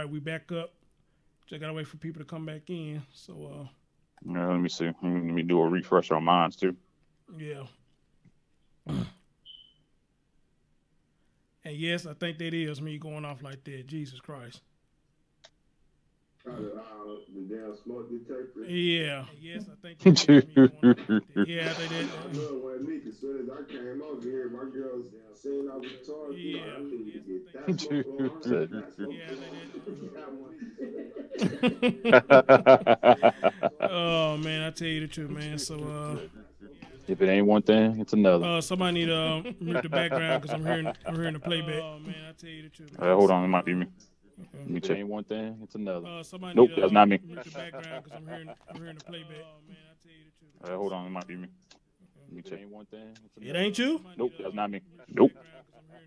right, we back up. Just gotta wait for people to come back in. So Let me see. Let me do a refresh on mine too. yeah. And yes, I think that is me going off like that. Jesus Christ. The damn smoke detector. Yeah. Yes, I think that is me going off like that. Yeah, I think that. I know it wasn't me, 'cause as soon as I came over here, my girls saying I was charged. Yeah. I need to get that smoke on. That smoke Oh man, I tell you the truth, man. So If it ain't one thing, it's another. somebody need to mute the background because I'm hearing the playback. Oh man, I tell you the truth. Hold on, it might be me. Let me check. Ain't one thing, it's another. Nope, that's not me. Mute the background because I'm hearing the playback. Oh man, I tell you the truth. Hold on, it might be me. Let me check. Ain't one thing, it's It ain't you? Nope, that's not me. Nope.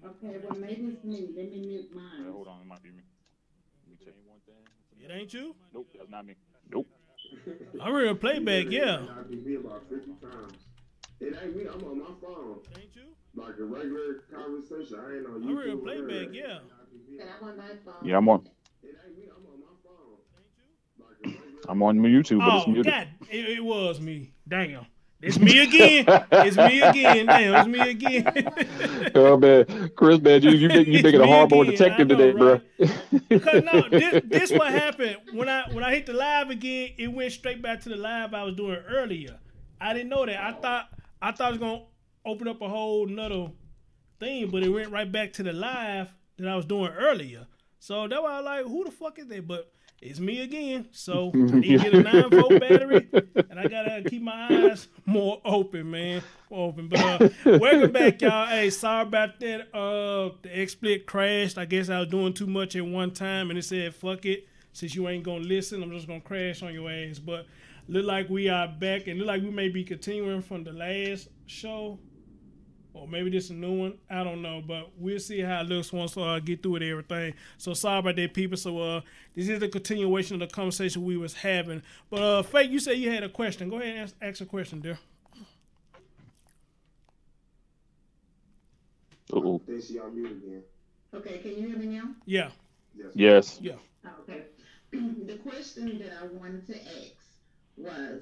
Okay, well maybe it's me. Let me mute mine. Hold on, it might be me. Let me check. Ain't one thing. It ain't you? Nope, that's not me. Nope. I'm hearing a playback, yeah. I can be about 50 times. It ain't me. I'm on my phone. It ain't you? Like a regular conversation. I ain't on YouTube. I'm hearing a playback, yeah. Can I want my phone? Yeah, I'm on. It ain't me. I'm on my phone. Like a regular. I'm on YouTube, but it's Oh muted. God, it was me. Damn. It's me again. It's me again. Damn, it's me again. Oh man, Chris, man, you making a hardball detective today, bro. Because no, this what happened when I hit the live again. It went straight back to the live I was doing earlier. I didn't know that. I thought I was gonna open up a whole nother thing, but it went right back to the live that I was doing earlier. So that's why I was like, who the fuck is that? But it's me again. So I need to get a 9-volt battery, and I gotta keep my eyes more open, man. More open. But welcome back, y'all. Hey, sorry about that. The XSplit crashed. I guess I was doing too much at one time, and it said, "Fuck it. Since you ain't gonna listen, I'm just gonna crash on your ass." But look like we are back, and look like we may be continuing from the last show. Or maybe this is a new one. I don't know, but we'll see how it looks once I get through with everything. So sorry about that, people. So this is a continuation of the conversation we was having. But Faith, you said you had a question. Go ahead and ask a question, dear. Uh-oh. They see on mute again. Okay, can you hear me now? Yeah. Yes. Yeah. Okay. The question that I wanted to ask was,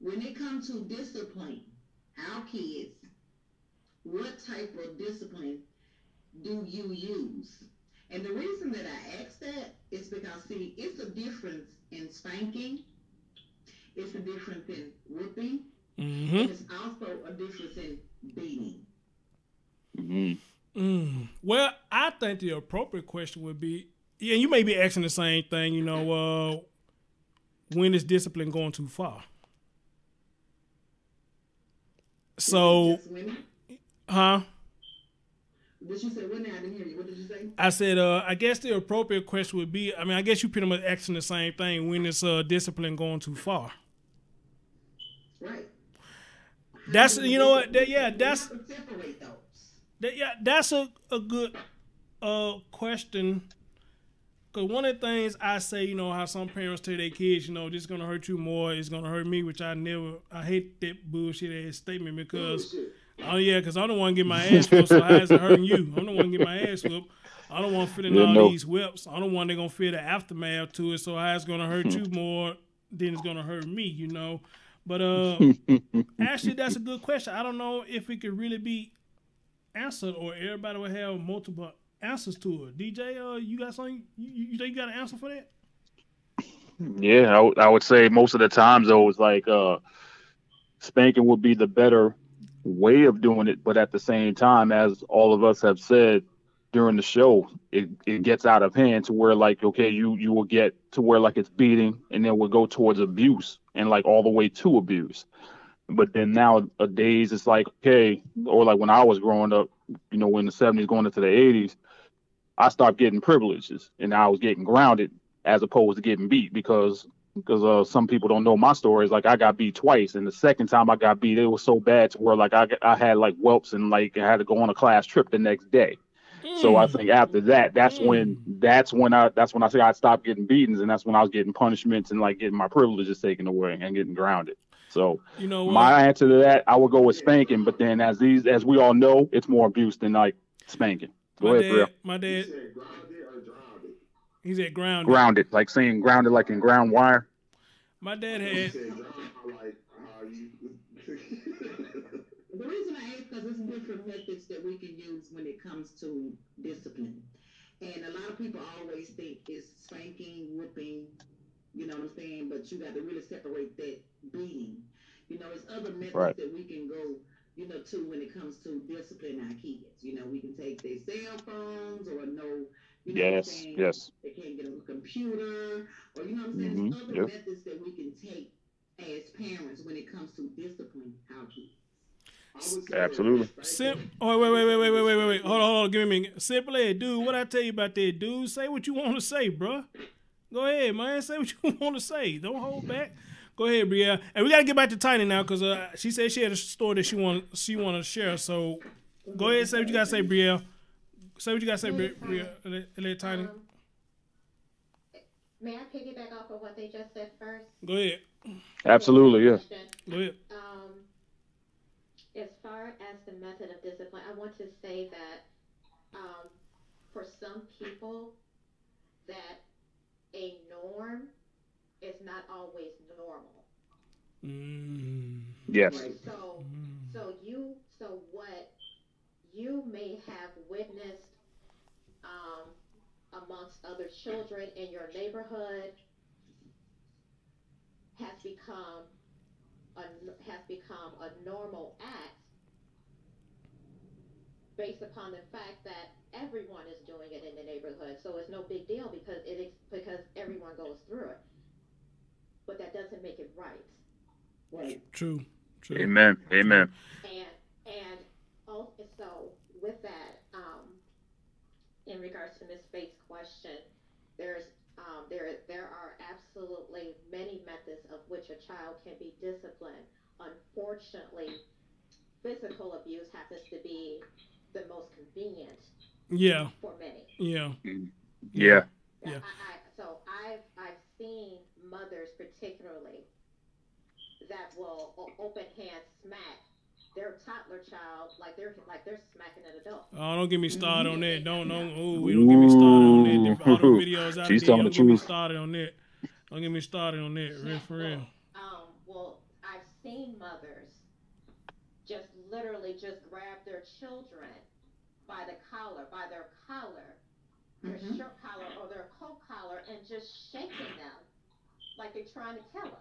when it comes to discipline, our kids, what type of discipline do you use? And the reason that I ask that is because, see, it's a difference in spanking. It's a difference in whipping. Mm-hmm. And it's also a difference in beating. Mm-hmm. Well, I think the appropriate question would be, yeah, you may be asking the same thing, you know, when is discipline going too far? So, huh? Did you say when? I didn't hear you. What did you say? I said, I guess the appropriate question would be, I mean, I guess you pretty much asking the same thing. When is discipline going too far? Right. That's, you know what? That's separate those. That's a good question. Because one of the things I say, you know, how some parents tell their kids, you know, this is going to hurt you more, it's going to hurt me, which I hate that bullshit ass statement because, because I don't want to get my ass whooped, so how is it hurting you? I don't want to get my ass whooped. I don't want to feel all these whips. I don't want they're going to feel the aftermath to it, so how it's going to hurt you more than it's going to hurt me, you know. But actually, that's a good question. I don't know if it could really be answered or everybody will have multiple answers to it. DJ, you got something? You think you got an answer for that? Yeah, I would say most of the times though it's like spanking would be the better way of doing it, but at the same time, as all of us have said during the show, it gets out of hand to where like, okay, you will get to where like it's beating and then we'll go towards abuse and like all the way to abuse. But then nowadays it's like, okay, or like when I was growing up, you know, in the 70s going into the 80s, I stopped getting privileges and I was getting grounded as opposed to getting beat because some people don't know my stories. Like I got beat twice, and the second time I got beat, it was so bad to where like I had like whelps and like I had to go on a class trip the next day. So I think after that, that's when I say I stopped getting beatings, and that's when I was getting punishments and like getting my privileges taken away and getting grounded. So you know what? My answer to that, I would go with spanking, but then as we all know, it's more abuse than like spanking. Go ahead, Phil. My dad. He said grounded. Grounded, like saying grounded, like in ground wire. My dad You had. said grandma like how you. The reason I ask because there's different methods that we can use when it comes to discipline. And a lot of people always think it's spanking, whooping, you know what I'm saying? But you got to really separate that beating. You know, there's other methods Right. that we can go, you know, to when it comes to discipline our kids. You know, we can take their cell phones or no, you know what I'm Yes. saying? Yes. They can't get on a computer or, you know what I'm saying? Mm-hmm. There's other Yep. methods that we can take as parents when it comes to discipline our kids. I would say Absolutely. Oh, wait. Hold on. Give me a minute. Simply, dude, what I tell you about that, dude? Say what you want to say, bruh. Go ahead, man. Say what you want to say. Don't hold back. Go ahead, Brielle. And we got to get back to Tiny now because she said she had a story that she want to share. So go ahead and say what you got to say, Brielle. Say what you got to say, Brielle. Let Tiny. May I piggyback off of what they just said first? Go ahead. Absolutely. Yeah. Go ahead. As far as the method of discipline, I want to say that for some people, that a norm is not always normal. Yes. So what you may have witnessed amongst other children in your neighborhood has become a normal act based upon the fact that everyone is doing it in the neighborhood. So it's no big deal because everyone goes through it. But that doesn't make it right. Right. True. Amen. And so with that, in regards to Ms. Faith's question, there are absolutely many methods of which a child can be disciplined. Unfortunately, physical abuse happens to be the most convenient. Yeah. For many. Yeah. Yeah. Yeah. So I've seen mothers particularly that will open hand smack their toddler child like they're smacking an adult. Oh, don't get me started on that. Don't get me started on that. All those videos out She's there. telling Don't the get me truth. started on that. Don't get me started on that. Real for real. Well, I've seen mothers just literally just grab their children by their collar, their shirt collar or their coat collar, and just shaking them like they're trying to kill them.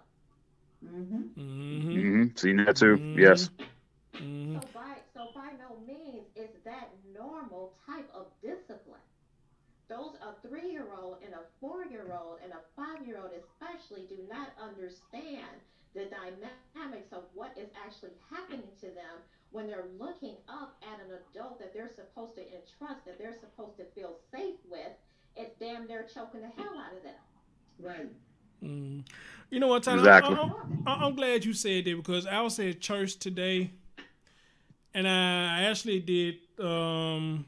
Seen that too. Yes. So by no means is that normal type of discipline. Those a 3-year-old and a 4-year-old and a 5-year-old especially do not understand the dynamics of what is actually happening to them when they're looking up at an adult that they're supposed to entrust, that they're supposed to feel safe with. It's damn near choking the hell out of them. Right. You know what, Tyler? Exactly. I'm glad you said that because I was at church today, and I actually did. I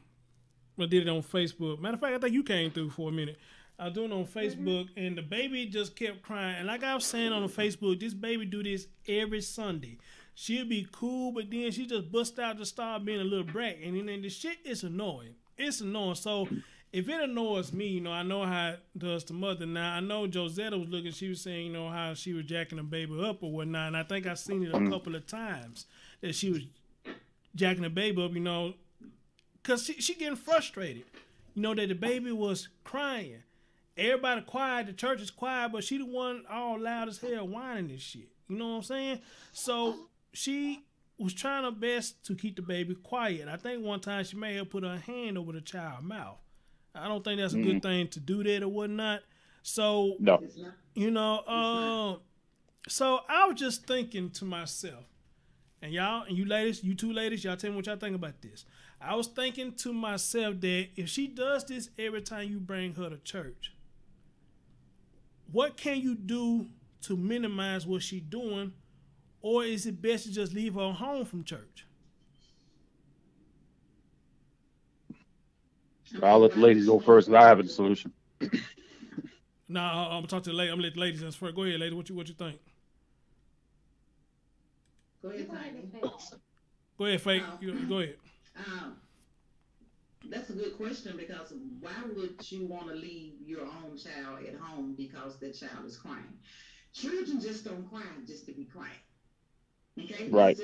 did it on Facebook. Matter of fact, I think you came through for a minute. I was doing it on Facebook, and the baby just kept crying. And like I was saying on the Facebook, this baby do this every Sunday. She'll be cool, but then she just bust out to start being a little brat. And then the shit is annoying. It's annoying. So if it annoys me, I know how it does the mother. Now, I know Josetta was looking, she was saying, how she was jacking the baby up or whatnot. And I think I seen it a couple of times that she was jacking the baby up, because she getting frustrated. That the baby was crying. Everybody quiet, the church is quiet, but she the one all loud as hell whining this shit. You know what I'm saying? So she was trying her best to keep the baby quiet. I think one time she may have put her hand over the child's mouth. I don't think that's a good thing to do that or whatnot. So, No. So I was just thinking to myself, and y'all, and you ladies, you two ladies, y'all tell me what y'all think about this. I was thinking to myself that if she does this every time you bring her to church, what can you do to minimize what she's doing, or is it best to just leave her home from church? I'll let the ladies go first, and I have a solution. No, I'm gonna talk to the ladies. I'm gonna let the ladies answer first. Go ahead, lady. What you think? Go ahead, Tiny. Go ahead, Faith. Go ahead. That's a good question because why would you want to leave your own child at home because the child is crying? Children just don't cry just to be crying. Okay, Right.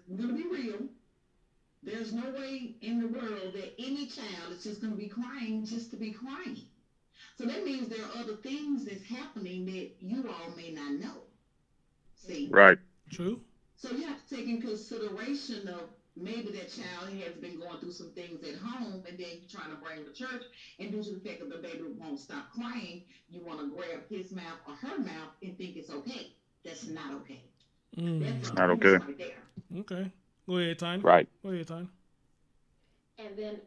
I'm gonna be real. There's no way in the world that any child is just gonna be crying just to be crying. So that means there are other things that's happening that you all may not know. See? Right. True. So you have to take in consideration of maybe that child has been going through some things at home, and then you're trying to bring him to church, and due to the fact that the baby won't stop crying, you want to grab his mouth or her mouth and think it's okay. That's not okay. That's Not okay. right there. Okay. Go ahead, Tiny. Right. Go ahead, Tiny. And then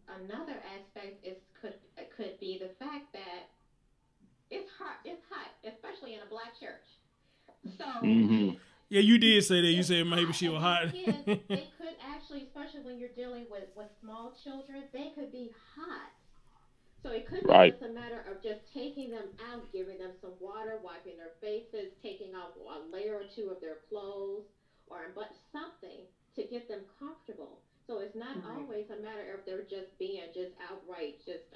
another aspect is could be the fact that it's hot, especially in a black church. So Yeah, you did say that. You said maybe hot, she was and hot. these kids, they could actually, especially when you're dealing with small children, they could be hot. So it could be Right. just a matter of just taking them out, giving them some water, wiping their faces, taking off a layer or two of their clothes, but something to get them comfortable. So it's not Right. always a matter of they're just being just outright just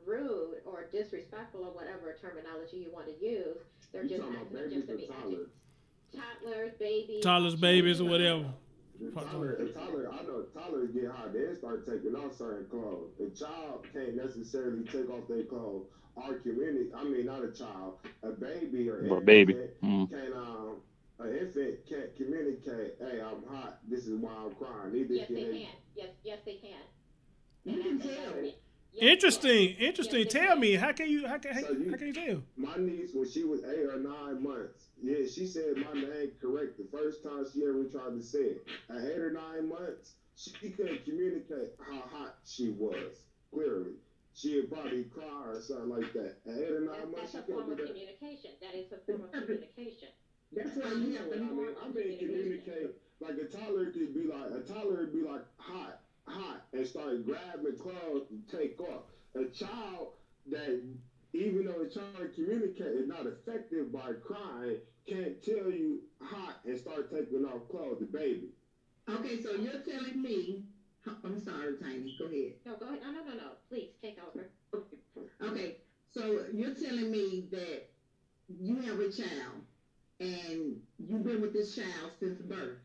rude or disrespectful or whatever terminology you want to use. They're You just talking about acting up babies just to or be toddlers? toddlers, babies, Toddlers, babies, or children. whatever. The Fuck toddler, I know toddlers get hot. They start taking off certain clothes. A child can't necessarily take off their clothes. Our community, I mean, not a child, a baby or Or baby. infant can, an infant can't communicate, hey, I'm hot. This is why I'm crying. Neither Yes, can they they. can. Yes, they can. You And can that's tell. yes, Interesting. yes, Interesting. they Tell can. me, how can you tell? My niece, when she was 8 or 9 months, yeah, she said my name correct the first time she ever tried to say it. At 8 or 9 months, she couldn't communicate how hot she was. Clearly, she'd probably cry or something like that. At 8 or 9 months, That's she a couldn't form do of that. communication. That is a form of communication. That's why You you know have what to I mean? Form I of mean, communication. communicate like a toddler could be like hot, hot, and start grabbing clothes to take off. A child that even though it's trying to communicate is not effective by crying can't tell you hot and start taking off clothes. The baby. Okay, so you're telling me, I'm sorry, Tiny, go ahead. No, go ahead. No. Please take over. Okay, so you're telling me that you have a child and you've been with this child since birth,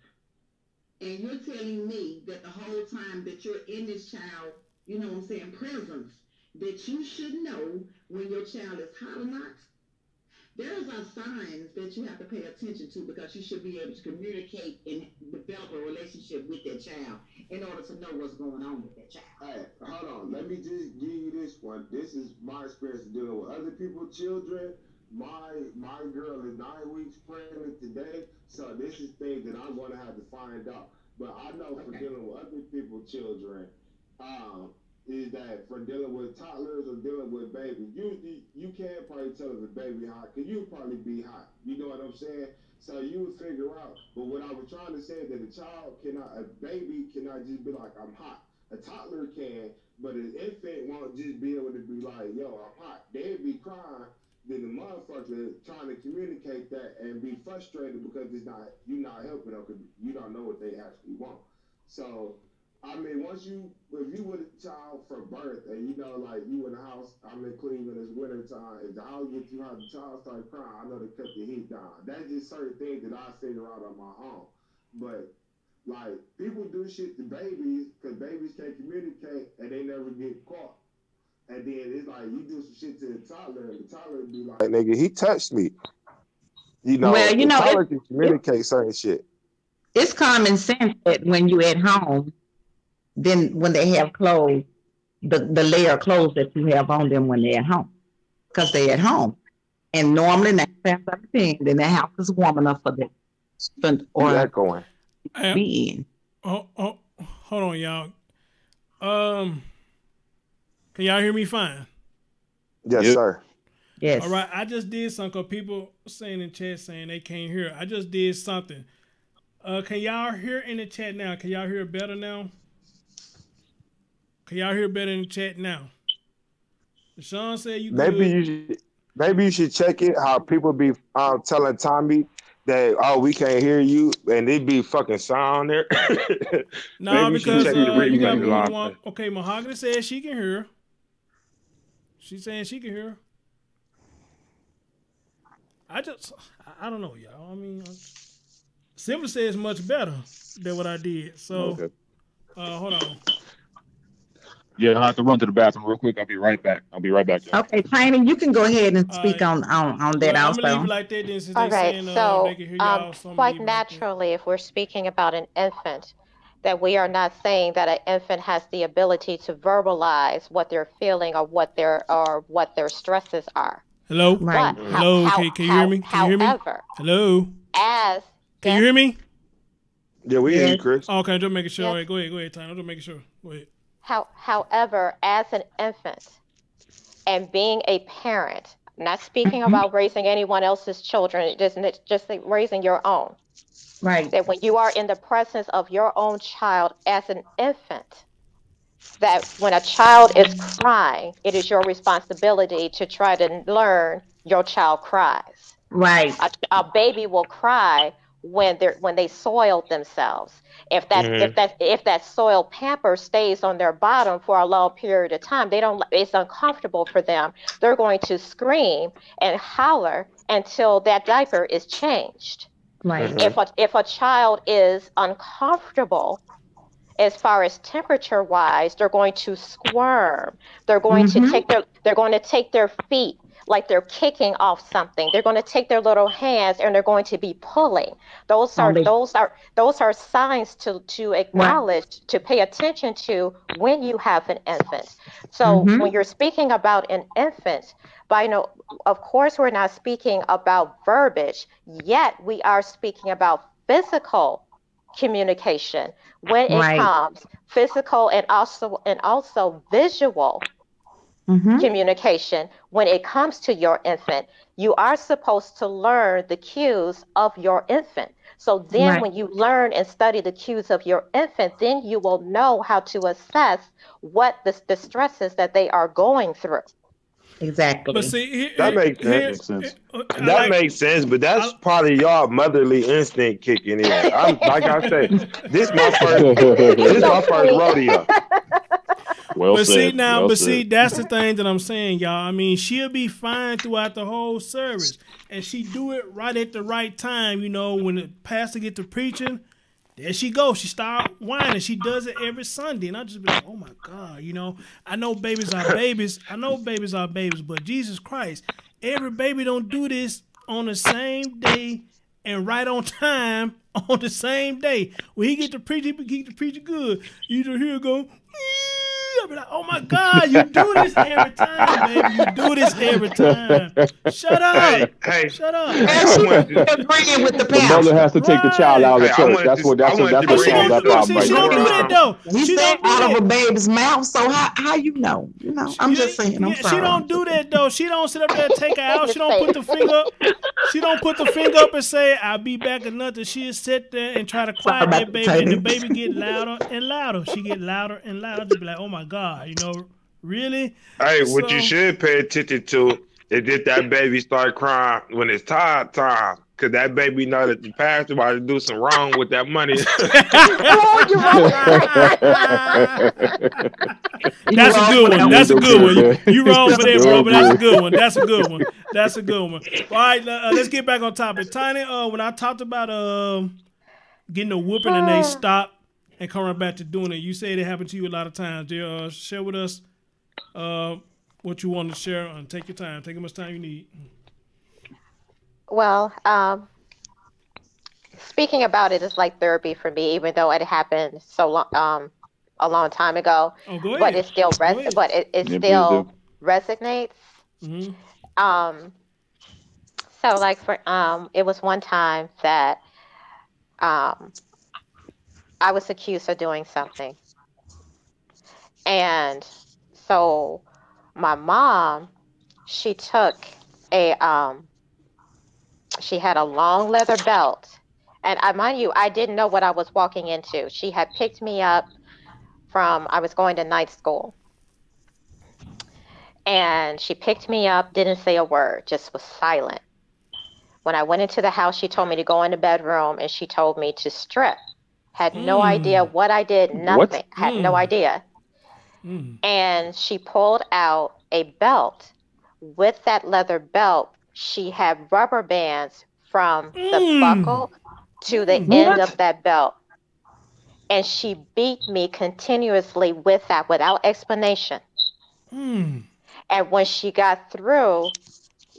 and you're telling me that the whole time that you're in this child, you know what I'm saying, presence, that you should know when your child is hot or not? Those are signs that you have to pay attention to because you should be able to communicate and develop a relationship with that child in order to know what's going on with that child. Hey, hold on. Let me just give you this one. This is my experience dealing with other people's children. My girl is 9 weeks pregnant today, so this is things that I'm going to have to find out. But I know from dealing with other people's children, is that for dealing with toddlers or dealing with babies, you can't probably tell if a baby hot because you probably be hot. You know what I'm saying? So you would figure out. But what I was trying to say is that a baby cannot just be like, I'm hot. A toddler can, but an infant won't just be able to be like, yo, I'm hot. They'd be crying. Then the motherfucker trying to communicate that and be frustrated because you're not helping them because you don't know what they actually want. So I mean, if you with a child from birth and you know, like you in the house, I'm in Cleveland, it's winter time. If the house gets too hot, the child start crying, I know to cut the heat down. That's just certain things that I figure out on my own. But like people do shit to babies because babies can't communicate and they never get caught. And then it's like you do some shit to the toddler, and the toddler be like, nigga, he touched me. You know, Well, the toddler can communicate certain shit. it's common sense that when you're at home, then when they have clothes, the layer of clothes that you have on them when they're at home, because they're at home. And normally, 9 times out of 10, then the house is warm enough for them or Echoing. be in. Hold on, y'all. Can y'all hear me fine? Yes, Yep. sir. Yes. All right, I just did something. Cause people saying in chat saying they can't hear. I just did something. Can y'all hear in the chat now? Can y'all hear better now? Can y'all hear better in the chat now? Sean said you Maybe good. you should check it. How people be telling Tommy that we can't hear you, and it be fucking sound there. No, Maybe we should because check the you got replay log. okay. Mahogany says she can hear. She's saying she can hear. I don't know, y'all. I mean, Simba says much better than what I did. So, Okay. Hold on. Yeah, I have to run to the bathroom real quick. I'll be right back. Y'all. Okay, Tiny, you can go ahead and All speak right. on that I'm gonna also. leave it like that then, since All they right, saying so they can hear y'all. So I'm gonna quite leave it like that. naturally, if we're speaking about an infant, that we are not saying that an infant has the ability to verbalize what they're feeling or what their stresses are. Hello. Right. But Hello. Can you hear me? Can you hear me? however, Hello. as Can you hear me? Yeah, we hear you, Chris. Oh, okay, I'm just making sure. Yes. All right, go ahead, Tiny. I'm just making sure. Go ahead. however, as an infant and being a parent, not speaking about raising anyone else's children, just like raising your own. Right. That when you are in the presence of your own child as an infant, that when a child is crying, it is your responsibility to try to learn your child cries. Right. A baby will cry when they soiled themselves. If that soiled pamper stays on their bottom for a long period of time, it's uncomfortable for them. They're going to scream and holler until that diaper is changed. Right. If a child is uncomfortable as far as temperature wise, they're going to squirm. They're going to take their feet like they're kicking off something. They're going to take their little hands and they're going to be pulling. Those are signs to acknowledge, to pay attention to when you have an infant. So when you're speaking about an infant, of course we're not speaking about verbiage, yet we are speaking about physical communication when it comes physical and also visual communication. When it comes to your infant, you are supposed to learn the cues of your infant. So then when you learn and study the cues of your infant, then you will know how to assess what the stresses that they are going through. Exactly. But see, That makes sense. That makes sense, but that's probably y'all motherly instinct kicking in. Like I said, this my first rodeo. Well But said. see, that's the thing that I'm saying, y'all. I mean, she'll be fine throughout the whole service, and she do it right at the right time. You know, when the pastor get to preaching, there she goes. She start whining. She does it every Sunday, and I just be like, oh my God, you know. I know babies are babies. But Jesus Christ, every baby don't do this on the same day and right on time on the same day. When he get to preach, he get to preach good. You just hear it go. I'll be like, oh my God, you do this every time, baby. You do this every time. Shut up. Hey, Shut up. Agreeing with the The mother has to take the child out of the church. That's what solves that problem She right don't there. do that though. We She said don't do out that. of a baby's mouth, so how you know? You know, I'm just saying. I'm sorry. She don't do that though. She don't sit up there and take her out. She don't put the finger up. She don't put the finger up and say, "I'll be back" or nothing. She'll sit there and try to quiet that baby, and the baby get louder and louder. She get louder and louder. To be like, "Oh my God, you know, really?" Hey, what you should pay attention to is if that baby start crying when it's time, because that baby know that the pastor about to do some wrong with that money. That's a good one. That's a good one. You wrong for that, bro, but that's a good one. That's a good one. That's a good one. All right, let's get back on topic. Tiny, when I talked about getting a whooping and they stop and coming back to doing it, you said it happened to you a lot of times. Share with us what you want to share and take your time. Take as much time you need. Well, speaking about it is like therapy for me, even though it happened so long, a long time ago. Oh, go ahead. But it still still resonates. Mm-hmm. So like it was one time that I was accused of doing something, and so my mom, she took she had a long leather belt, and mind you, I didn't know what I was walking into. She had picked me up I was going to night school, and she picked me up, didn't say a word, just was silent. When I went into the house, she told me to go in the bedroom, and she told me to strip. Had no idea what I did, nothing. Had no idea. And she pulled out a belt. With that leather belt, she had rubber bands from the buckle to the end of that belt. And she beat me continuously with that without explanation. And when she got through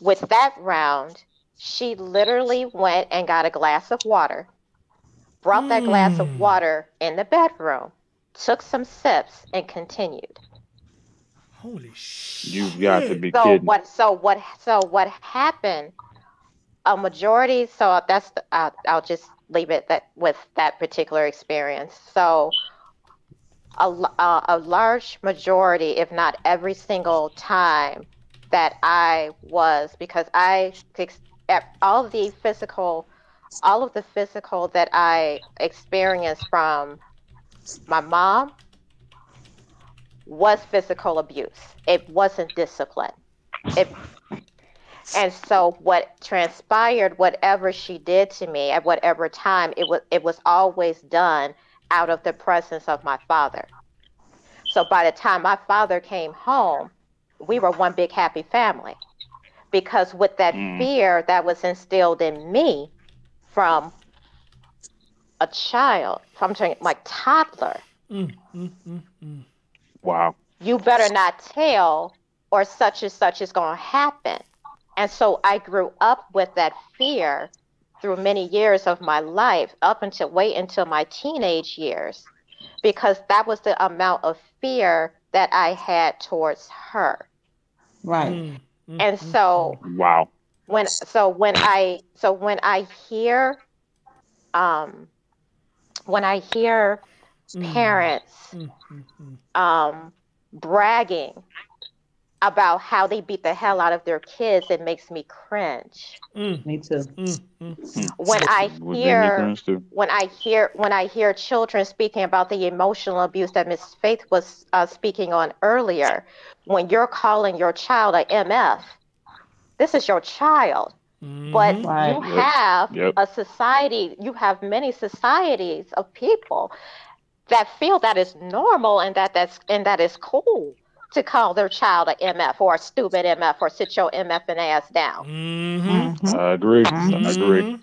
with that round, she literally went and got a glass of water, brought that glass of water in the bedroom, took some sips, and continued. Holy shit! You've got to be kidding. So what happened? A majority. So that's I'll just leave it with that particular experience. So a large majority, if not every single time that I was, because all of the physical that I experienced from my mom was physical abuse. It wasn't discipline. And so what transpired, whatever she did to me at whatever time, it was always done out of the presence of my father. So by the time my father came home, we were one big happy family. Because with that fear that was instilled in me from a child, from like toddler. Wow. You better not tell, or such and such is going to happen. And so I grew up with that fear through many years of my life, way until my teenage years, because that was the amount of fear that I had towards her. Right. And so wow. When I hear parents bragging about how they beat the hell out of their kids, it makes me cringe. Me too. When I hear children speaking about the emotional abuse that Miss Faith was speaking on earlier, when you're calling your child a MF, this is your child. But you have a society, you have many societies of people that feel that is normal and that is cool to call their child a MF or a stupid MF or sit your MFing ass down. I agree. I agree.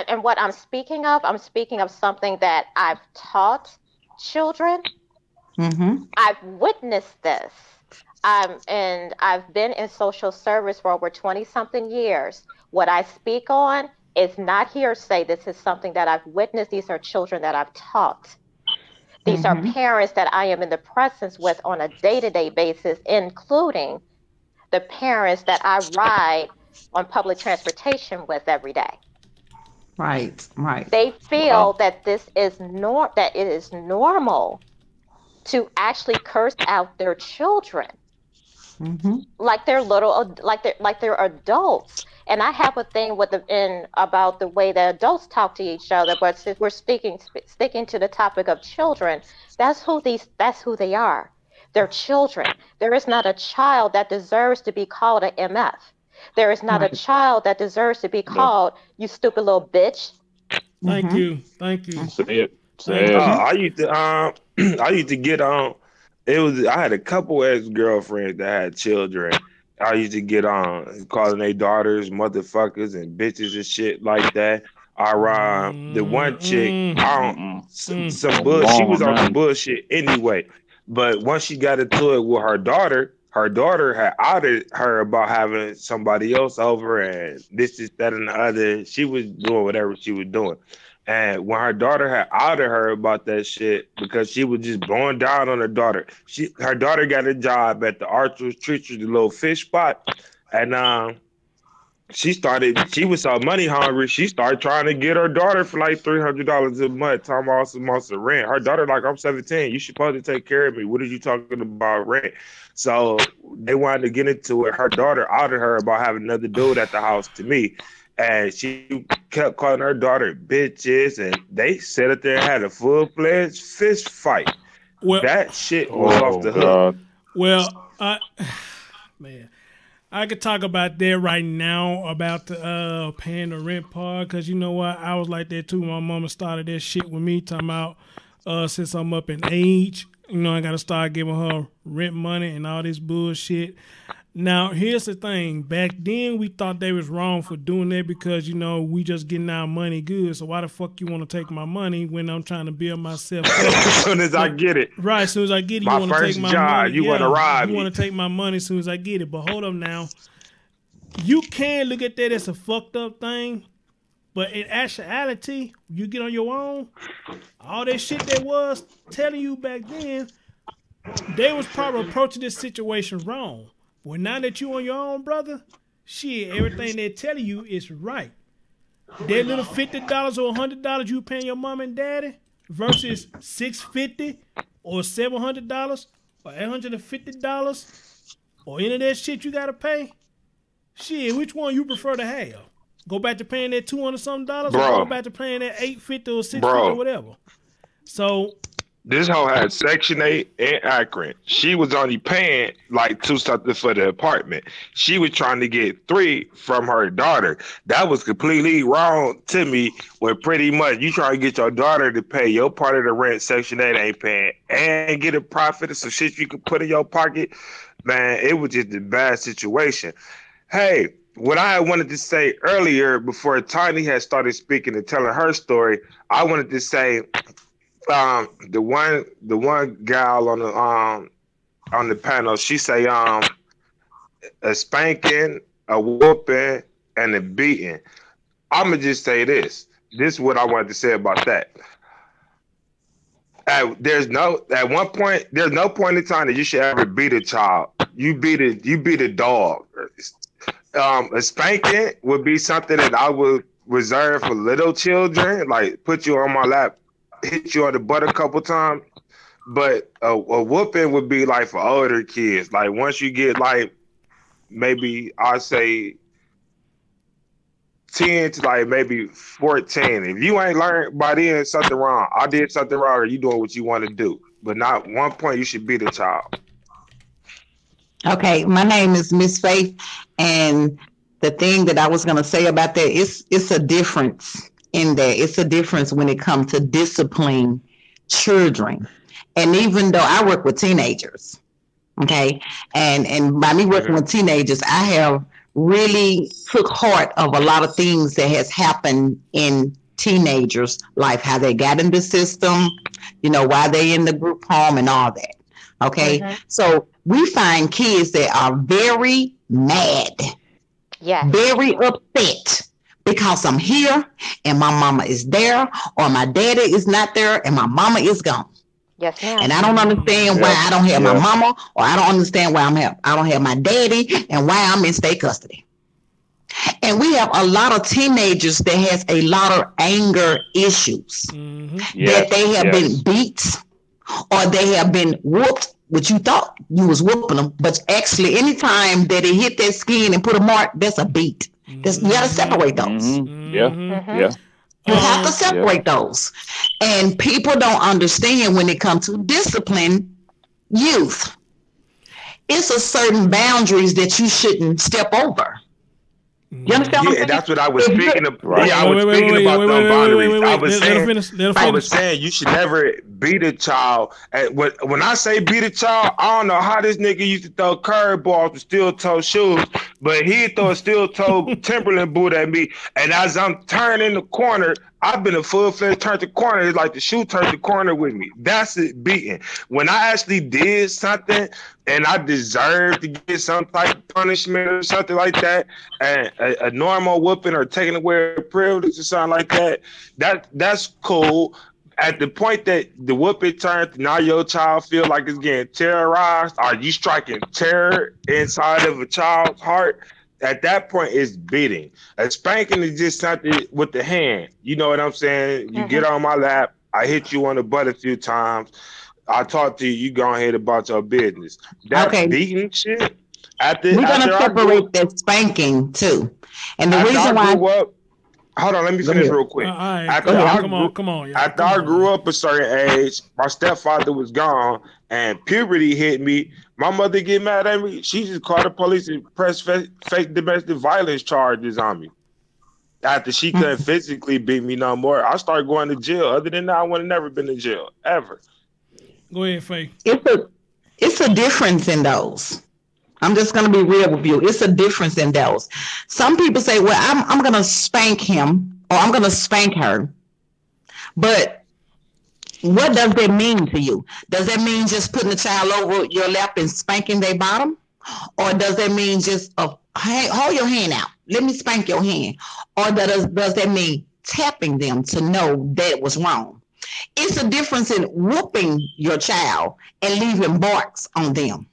And what I'm speaking of something that I've taught children. I've witnessed this. And I've been in social service for over 20-something years. What I speak on is not hearsay. This is something that I've witnessed. These are children that I've taught. These are parents that I am in the presence with on a day-to-day basis, including the parents that I ride on public transportation with every day. Right. They feel that it is normal to actually curse out their children. Like they're adults. And I have a thing about the way that adults talk to each other, but since we're sticking to the topic of children, that's who they are. They're children. There is not a child that deserves to be called an MF. There is not a child that deserves to be called, you stupid little bitch. Thank you. Say it. I used to get on. I had a couple ex-girlfriends that had children. I used to get on calling their daughters motherfuckers and bitches and shit like that. The one chick, some bullshit. She was on some bullshit anyway. But once she got into it with her daughter had outed her about having somebody else over and this, that, and the other. She was doing whatever she was doing. And when her daughter had outed her about that shit, because she was just blowing down on her daughter, her daughter got a job at the Archer's Treacher's, the little fish spot. And she was so money hungry, she started trying to get her daughter for like $300 a month, talking about some months of rent. Her daughter like, I'm 17, you supposed to take care of me. What are you talking about rent? So they wanted to get into it. Her daughter outed her about having another dude at the house to me. And she kept calling her daughter bitches, and they sat up there and had a full-fledged fist fight. Well, that shit was off the hook. Well, man, I could talk about that right now about the paying the rent part, because you know what, I was like that too. My mama started that shit with me, talking about since I'm up in age, you know, I gotta start giving her rent money and all this bullshit. Now here's the thing: back then we thought they was wrong for doing that because, you know, we just getting our money good. So why the fuck you want to take my money when I'm trying to build myself up? As soon as I get it, right? As soon as I get it, you my want to first take my job, money. you want to rob You me. want to take my money as soon as I get it. But hold up now, you can look at that as a fucked up thing, but in actuality, you get on your own. All that shit they was telling you back then, they was probably approaching this situation wrong. Well, now that you on your own, brother, shit, everything they're telling you is right. That little $50 or $100 you paying your mom and daddy versus $650 or $700 or $850 or any of that shit you gotta pay. Shit, which one you prefer to have? Go back to paying that $200 something or go back to paying that $850 or $650 or whatever. So this hoe had Section 8 and Akron. She was only paying like $2 something for the apartment. She was trying to get $3 from her daughter. That was completely wrong to me. Where pretty much you try to get your daughter to pay your part of the rent, Section 8 ain't paying, and get a profit of some shit you could put in your pocket. Man, it was just a bad situation. Hey, what I wanted to say earlier before Tiny had started speaking and telling her story, I wanted to say the one gal on the panel, she say a spanking, a whooping, and a beating. I'ma just say this. This is what I wanted to say about that. There's no point in time that you should ever beat a child. You beat a dog. A spanking would be something that I would reserve for little children, like put you on my lap, hit you on the butt a couple times. But a whooping would be like for older kids. Like once you get like maybe I say 10 to like maybe 14. If you ain't learned by then something wrong, I did something wrong, or you doing what you want to do. But not one point you should beat a child. Okay, my name is Miss Faith, and the thing that I was going to say about that is it's a difference in that. It's a difference when it comes to disciplining children. And even though I work with teenagers, okay, and by me working with teenagers, I have really took heart of a lot of things that has happened in teenagers' life, how they got in the system, you know, why they in the group home and all that. Okay, so we find kids that are very mad, very upset because I'm here and my mama is there, or my daddy is not there and my mama is gone. Yes, ma'am. And I don't understand why I don't have my mama, or I don't understand why I don't have my daddy, and why I'm in state custody. And we have a lot of teenagers that has a lot of anger issues, that they have been beat, or they have been whooped, which you thought you was whooping them, but actually anytime that it hit their skin and put a mark, that's a beat. You got to separate those. You have to separate those. And people don't understand when it comes to discipline youth. It's a certain boundaries that you shouldn't step over. You understand what I'm saying? That's what I was speaking of. I was speaking about those boundaries. I was saying you should never beat a child. When I say beat a child, I don't know how this nigga used to throw curveballs with steel-toe shoes, but he'd throw a steel-toe Timberland boot at me, and as I'm turning the corner, I've been a full-fledged turn the corner. It's like the shoe turned the corner with me. That's it, beating. When I actually did something and I deserved to get some type of punishment or something like that, and a normal whooping or taking away a privilege or something like that, that's cool. At the point that the whooping turns, now your child feel like it's getting terrorized, are you striking terror inside of a child's heart? At that point, it's beating. A spanking is just something with the hand. You know what I'm saying? You get on my lap, I hit you on the butt a few times, I talk to you, you go ahead about your business. That beating shit. We're gonna separate that spanking too. And the reason why Hold on, let me finish real quick. All right, After come on, y'all. After I grew up a certain age, my stepfather was gone, and puberty hit me. My mother get mad at me. She just called the police and pressed fake domestic violence charges on me. After she couldn't physically beat me no more, I started going to jail. Other than that, I would have never been in jail ever. Go ahead, Faye. It's a difference in those. I'm just gonna be real with you. It's a difference in those. Some people say, "Well, I'm gonna spank him or I'm gonna spank her," but what does that mean to you? Does that mean just putting the child over your lap and spanking their bottom, or does that mean just hey, hold your hand out, let me spank your hand, or does that mean tapping them to know that it was wrong? It's a difference in whooping your child and leaving marks on them.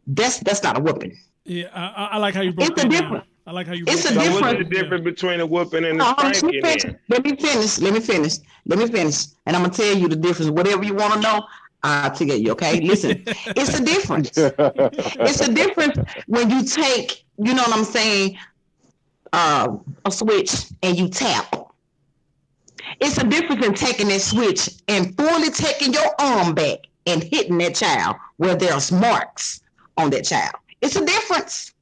That's not a whooping. Yeah, I like how you broke It's that a down. difference. I like how you It's broke a that So down. what's the difference. difference between a whooping and a spanking? Let me finish. And I'm gonna tell you the difference. Whatever you want to know, I'll tell you. Okay, listen. It's a difference. It's a difference when you take, you know what I'm saying, a switch and you tap. It's a difference in taking that switch and fully taking your arm back and hitting that child where there's marks on that child. It's a difference.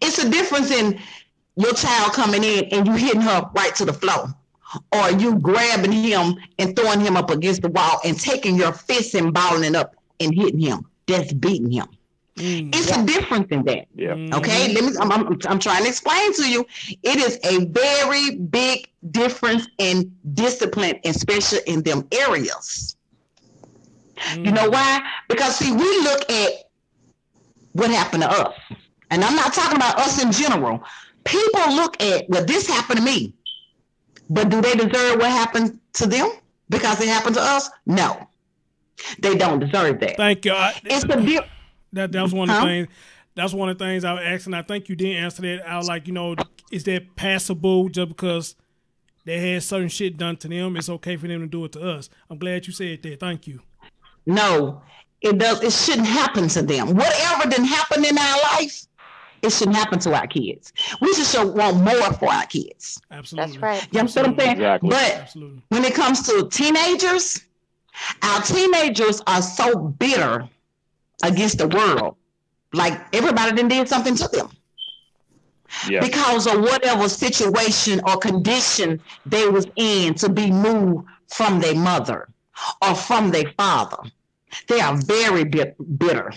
It's a difference in your child coming in and you hitting her right to the floor, or you grabbing him and throwing him up against the wall and taking your fist and balling it up and hitting him. That's beating him. It's a difference in that. Yeah. Okay, I'm trying to explain to you. It is a very big difference in discipline, especially in them areas. You know why? Because see, we look at what happened to us, and I'm not talking about us in general. People look at, well, this happened to me, but do they deserve what happened to them because it happened to us? No, they don't deserve that. Thank you. It's a deal. That was one of the things. That's one of the things I was asking. I think you didn't answer that. I was like, is that passable just because they had certain shit done to them? It's okay for them to do it to us. I'm glad you said that. Thank you. No, it does. It shouldn't happen to them. Whatever didn't happen in our life, it shouldn't happen to our kids. We just want more for our kids. Absolutely. That's right. You understand what I'm saying? Exactly. But Absolutely. when it comes to teenagers, our teenagers are so bitter against the world. Like everybody did something to them. Yeah. Because of whatever situation or condition they was in to be moved from their mother or from their father. They are very bitter.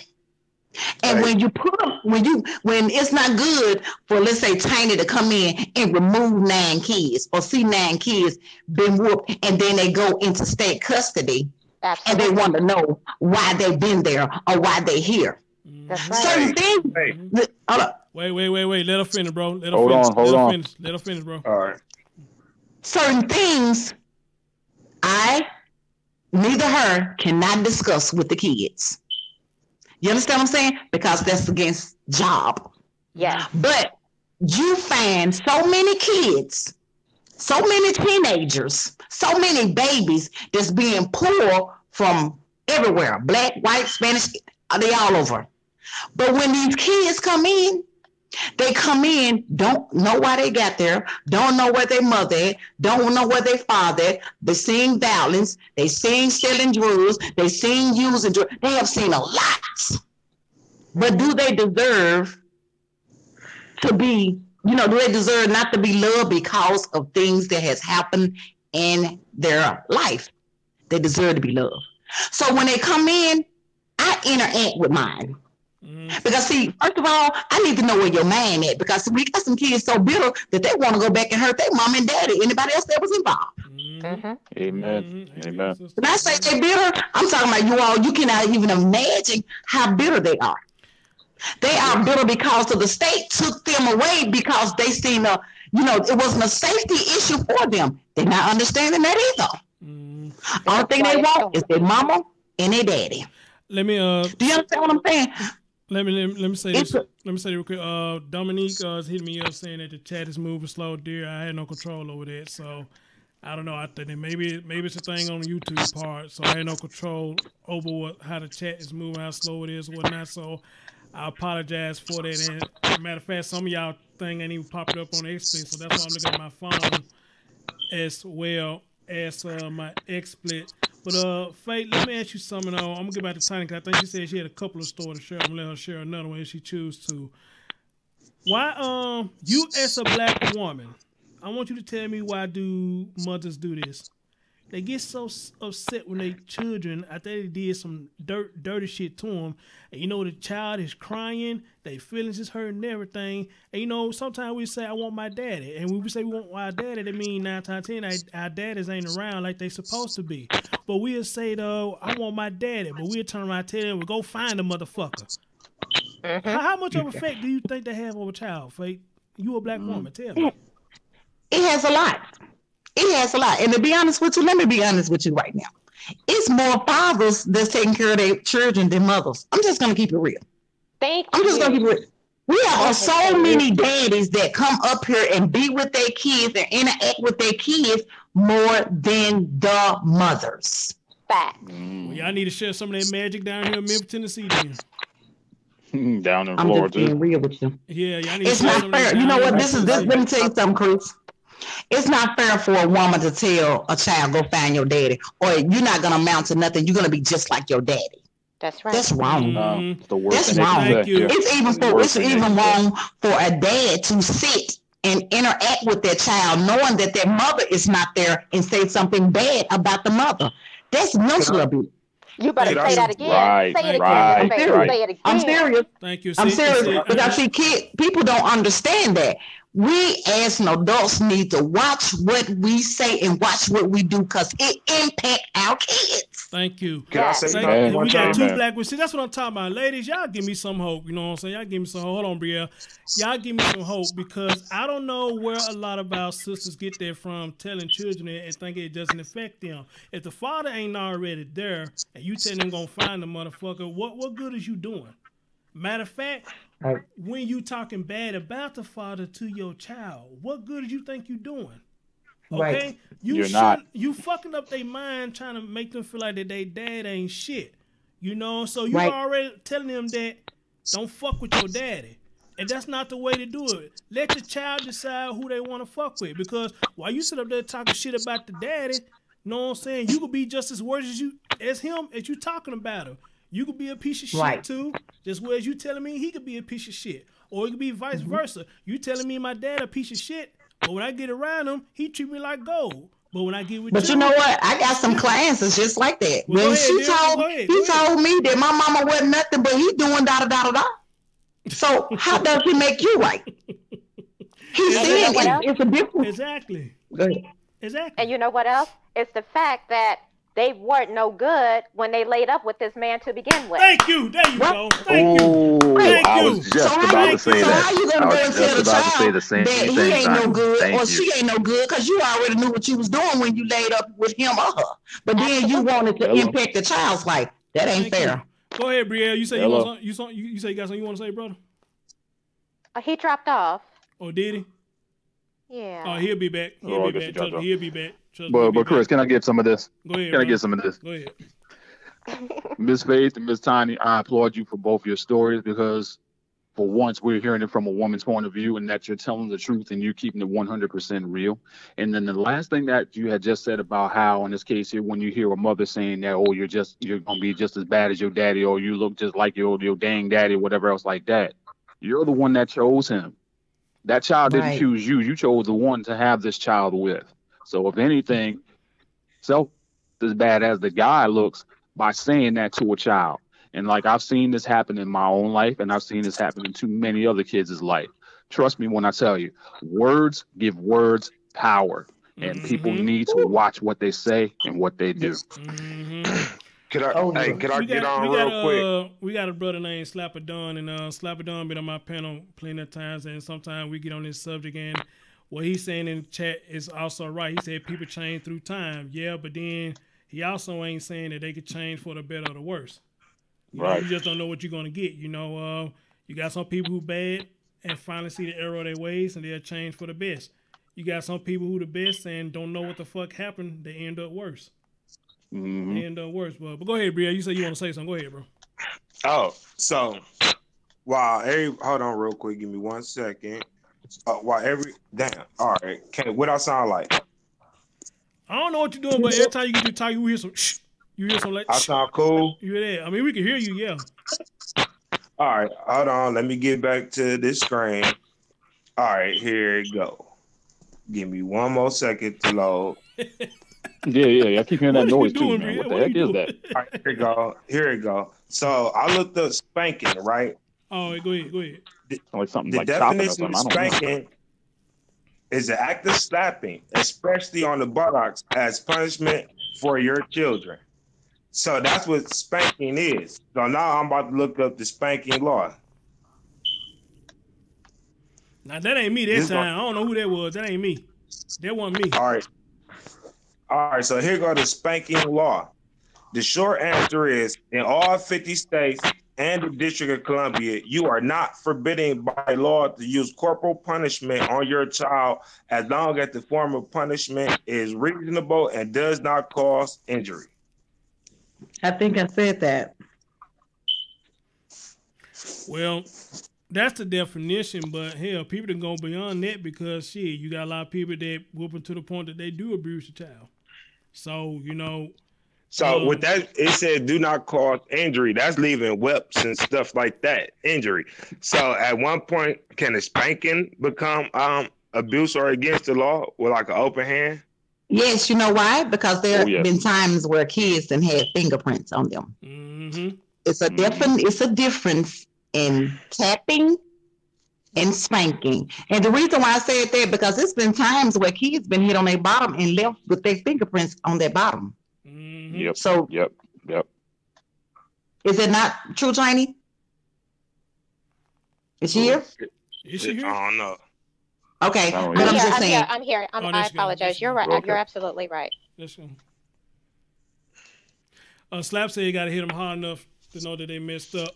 And when you put them, when it's not good for, let's say, Tiny to come in and remove 9 kids or see 9 kids been whooped, and then they go into state custody. Absolutely. And they want to know why they've been there or why they're here. That's right. Certain things. Hold up. Wait. Let her finish, bro. Let her Hold finish. on, hold Let her on. finish. Let her finish, bro. All right. Certain things neither her cannot discuss with the kids. You understand what I'm saying? Because that's against job. Yeah. But you find so many kids, so many teenagers, so many babies that's being pulled from everywhere. Black, white, Spanish, they all over. But when these kids come in, they come in, don't know why they got there, don't know where their mother is, don't know where their father is. They seen violence, they seen selling drugs, they seen using drugs. They have seen a lot. But do they deserve to be, do they deserve not to be loved because of things that has happened in their life? They deserve to be loved. So when they come in, I interact with mine. Because see, first of all, I need to know where your man at, because we got some kids so bitter that they want to go back and hurt their mom and daddy, anybody else that was involved. Amen. Amen. When I say they bitter, I'm talking about you cannot even imagine how bitter they are. They are bitter because of the state took them away because they seen it wasn't a safety issue for them. They're not understanding that either. Only thing they want is their mama and their daddy. Let me Do you understand what I'm saying? Let me say this. Let me say it real quick. Dominique is hitting me up saying that the chat is moving slow. Dear, I had no control over that, so I don't know. I think that maybe it's a thing on the YouTube part, so I had no control over how the chat is moving, how slow it is, whatnot. So I apologize for that. And matter of fact, some of y'all thing ain't even popped up on the X thing, so that's why I'm looking at my phone as well as my ex-split. But Faith, let me ask you something. I'm gonna get back to Tiny because I think she said she had a couple of stories to share. I'm gonna let her share another one if she chooses to. Why you as a black woman, I want you to tell me why do mothers do this? They get so upset when their children, I think they did some dirty shit to them. And you know, the child is crying, their feelings is hurting and everything. And you know, sometimes we say, I want my daddy. And when we say we want our daddy, that means 9 times 10, our daddies ain't around like they supposed to be. But we'll say, though, I want my daddy. But we'll turn around and tell them, go find the motherfucker. Mm-hmm. How much of effect do you think they have over a child, Faith? You a black woman, tell me. It has a lot. It has a lot. And to be honest with you, let me be honest with you right now. It's more fathers that's taking care of their children than mothers. I'm just going to keep it real. I'm just going to keep it real. We have so many daddies that come up here and be with their kids and interact with their kids more than the mothers. Fact. Well, y'all need to share some of that magic down here in Memphis, Tennessee, then. Down in I'm Florida. just being real with you. Yeah, y'all need it's to share not some fair. of that. You know what? Let me tell you something, Chris. It's not fair for a woman to tell a child, go find your daddy, or you're not going to amount to nothing. You're going to be just like your daddy. That's right. That's wrong. The worst That's wrong. Yeah. It's even wrong for a dad to sit and interact with their child, knowing that their mother is not there, and say something bad about the mother. That's mental abuse. You better say that again. Right, say it again. right, Say it again. I'm serious. Thank you. I'm serious. Because see, people don't understand that. We as adults need to watch what we say and watch what we do because it impacts our kids. Thank you. Can I say something? We got two black women. See, that's what I'm talking about. Ladies, y'all give me some hope. You know what I'm saying? Y'all give me some hope. Hold on, Brielle. Y'all give me some hope because I don't know where a lot of our sisters get that from, telling children and think it doesn't affect them. If the father ain't already there and you tell them gonna find the motherfucker, what good is you doing? Matter of fact, when you talking bad about the father to your child, what good do you think you doing? Okay, You're not. You fucking up their mind trying to make them feel like that they dad ain't shit. You know, so you already telling them that don't fuck with your daddy, and that's not the way to do it. Let the child decide who they want to fuck with, because while you sit up there talking shit about the daddy, know what I'm saying, you could be just as worse as him as you talking about him. You could be a piece of shit too, just whereas you telling me he could be a piece of shit. Or it could be vice versa. You telling me my dad a piece of shit, but when I get around him, he treat me like gold. But when I get with you know what? I got some clients that's just like that. Well, when he told me that my mama wasn't nothing, but he doing da-da-da-da-da. So how does he make you right? He's saying it's a difference. Exactly. Exactly. And you know what else? It's the fact that they weren't no good when they laid up with this man to begin with. Thank you. There you go. Thank you. I was just about to say that. How you gonna go and tell the child that he ain't no good or she ain't no good because you already knew what you was doing when you laid up with him or her, but then you wanted to impact the child's life? That ain't fair. Go ahead, Brielle. You say you want you say you got something you want to say, brother? He dropped off. Oh, did he? Yeah. Oh, he'll be back. He'll be back. But Chris, can I get some of this? Go ahead. Can I get some of this? Go ahead. Miss Faith and Miss Tiny, I applaud you for both your stories because for once we're hearing it from a woman's point of view and that you're telling the truth and you're keeping it 100% real. And then the last thing that you had just said about how in this case here, when you hear a mother saying that, oh, you're going to be just as bad as your daddy, or you look just like your dang daddy, or whatever else like that. You're the one that chose him. That child didn't choose you. You chose the one to have this child with. So if anything, as bad as the guy looks by saying that to a child. And like I've seen this happen in my own life, and I've seen this happen in too many other kids' life. Trust me when I tell you, words give words power. And people need to watch what they say and what they do. Can I get on real quick? We got a brother named Slapper Don, and Slapper Don been on my panel plenty of times, and sometimes we get on this subject, and what he's saying in the chat is also right. He said people change through time. Yeah, but then he also ain't saying that they could change for the better or the worse. You know, you just don't know what you're going to get. You know, you got some people who bad and finally see the error of their ways, and they'll change for the best. You got some people who the best and don't know what the fuck happened. They end up worse. They end up worse. But go ahead, Brielle. You say you want to say something. Go ahead, bro. Oh, so hold on real quick. Give me 1 second. All right. What I sound like? I don't know what you're doing, but every time you get to talk, you hear some shh. You hear some like I shh. sound cool. You hear that? I mean, we can hear you, yeah. All right, hold on. Let me get back to this screen. All right, here it go. Give me one more second to load. Yeah. I keep hearing that What are you noise too, doing, man. Brian? What the What are heck you is doing? that? All right, here it go. Here it go. So I looked up spanking, right? Oh, go ahead. Like something The like chopping or definition something. of I don't know. spanking is the act of slapping, especially on the buttocks, as punishment for your children. So that's what spanking is. So now I'm about to look up the spanking law. Now that ain't me that This time. I don't know who that was. That ain't me. That wasn't me. All right. So here go the spanking law. The short answer is in all 50 states and the District of Columbia, you are not forbidden by law to use corporal punishment on your child as long as the form of punishment is reasonable and does not cause injury. I think I said that. Well, that's the definition, but hell, people that go beyond that because shit, you got a lot of people that whooping to the point that they do abuse the child. So, you know. So with that, it said do not cause injury. That's leaving whips and stuff like that, injury. So at one point, can a spanking become abuse or against the law with like an open hand? Yes, you know why? Because there have yes. been times where kids done had fingerprints on them. Mm-hmm. It's a difference in tapping and spanking. And the reason why I said that because it's been times where kids been hit on their bottom and left with their fingerprints on their bottom. Mm-hmm. Yep. So Yep. is it not true, Tiny? Is she here? Is she here? I don't know. Okay, Oh, but yeah. I'm just saying. I'm here. Oh, I that's good. apologize. That's You're good. right. Okay. You're absolutely right. Let's go. Slap said you got to hit them hard enough to know that they messed up.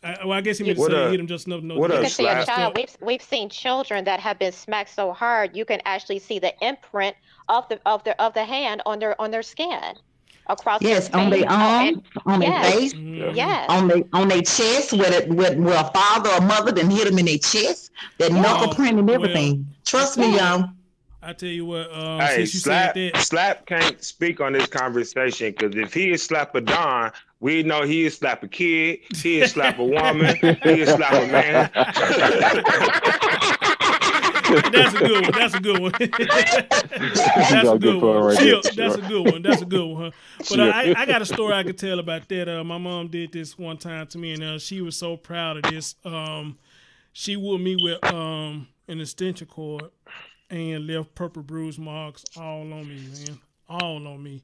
I guess he meant to What say up? hit them just enough to know What that You up, they can see a messed child. up. We've seen children that have been smacked so hard you can actually see the imprint of the hand on their skin across Yes, their on face. their arm, on their yes. face, Mhm. Yes. on their chest, where a father or mother done hit them in their chest, their knuckle print and everything. Trust me, y'all. I tell you what, Hey, since you said that, Slap can't speak on this conversation because if he is slap a Don, we know he is slap a kid, he is slap a woman, he is slap a man. that's a good one. That's a good one. That's a good one. Right Chip, there. that's a good one. That's a good one. Huh? But I got a story I could tell about that. My mom did this one time to me, and she was so proud of this. She whooped me with an extension cord and left purple bruise marks all on me, man, all on me.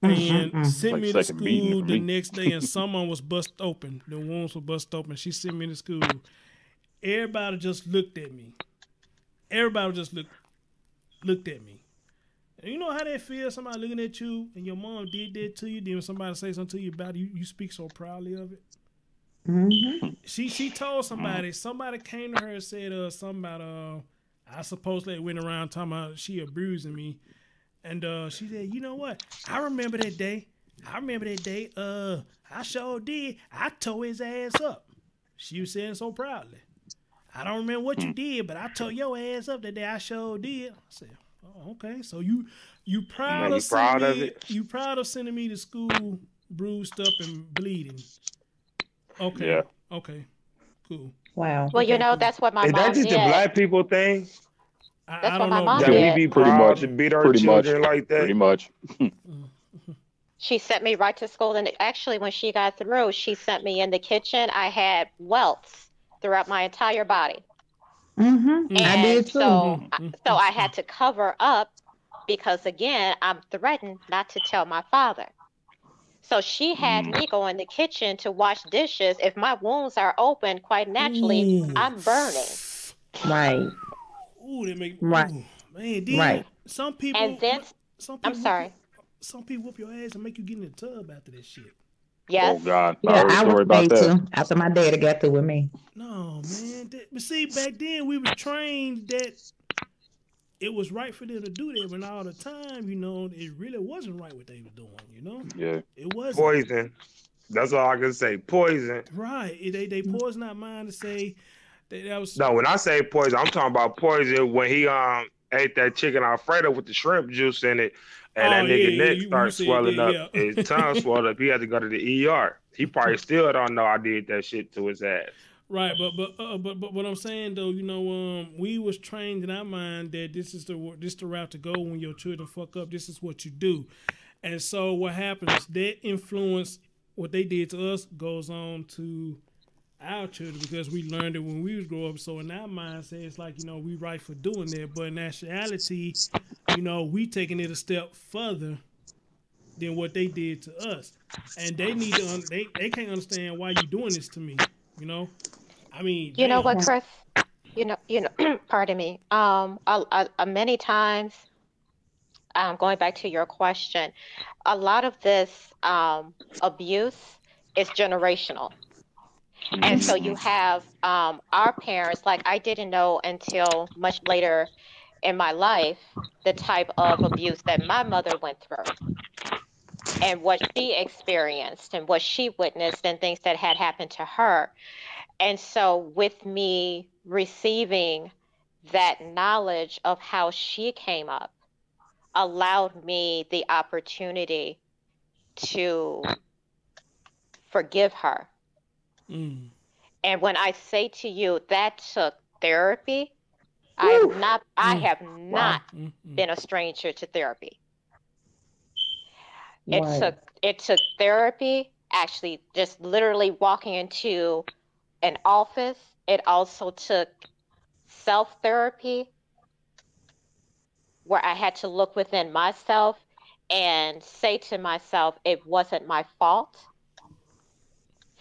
And sent Like me to second beating school for the me. next day, and someone was bust open. The wounds were bust open. She sent me to school. Everybody just looked at me. Everybody just looked at me. And you know how that feels, somebody looking at you and your mom did that to you, then when somebody say something to you about it, you speak so proudly of it. Mm-hmm. She told somebody came to her and said something about I supposedly went around talking about she abusing me. And she said, you know what? I remember that day. I sure did. I tore his ass up. She was saying so proudly. I don't remember what you did, but I tore your ass up that day. I sure did. I said, oh, okay. So you proud Man, of you proud sending of me? it? You proud of sending me to school bruised up and bleeding? Okay. Yeah. Okay. Cool. Wow. Well, you know, that's what my Is mom that just did. a black people thing? That's I what don't my know. mom That did. we be Pretty proud much. to beat our Pretty much. children like that? Pretty much. She sent me right to school, and actually, when she got through, she sent me in the kitchen. I had welts throughout my entire body. Mm-hmm. I And did too. so I had to cover up because, again, I'm threatened not to tell my father. So she had me go in the kitchen to wash dishes. If my wounds are open, quite naturally, Ooh. I'm burning. Right. Ooh, they make Right. ooh, man. Then Right. some people. And then, some I'm people sorry. Some people whoop your ass and make you get in the tub after that shit. Yes. Oh God. I Yeah, heard a I story was about made that. to after my daddy got through with me. No, man. But see, back then we was trained that it was right for them to do that, but all the time, you know, it really wasn't right what they were doing. You know, Yeah. it wasn't. Poison. That's all I can say. Poison. Right. They poison our mind to say that was. No, when I say poison, I'm talking about poison when he ate that chicken Alfredo with the shrimp juice in it, and Oh that yeah, nigga yeah. neck You started said swelling up. that, His tongue yeah. swelled up. He had to go to the ER. He probably still don't know I did that shit to his ass. Right, but what I'm saying though, we was trained in our mind that this is the route to go when your children fuck up. This is what you do, and so what happens? That influence, what they did to us, goes on to our children because we learned it when we was growing up. So in our mindset, it's like we right for doing that, but in actuality, we taking it a step further than what they did to us, and they need to they can't understand why you doing this to me. You know, I mean, You know damn. what, Chris? Pardon me. Many times, going back to your question, a lot of this abuse is generational. And so you have our parents, like I didn't know until much later in my life the type of abuse that my mother went through and what she experienced and what she witnessed and things that had happened to her. And so, with me receiving that knowledge of how she came up, allowed me the opportunity to forgive her. Mm. And when I say to you that took therapy, I have not been a stranger to therapy. Right. It took therapy, actually just literally walking into an office. It also took self-therapy where I had to look within myself and say to myself, it wasn't my fault.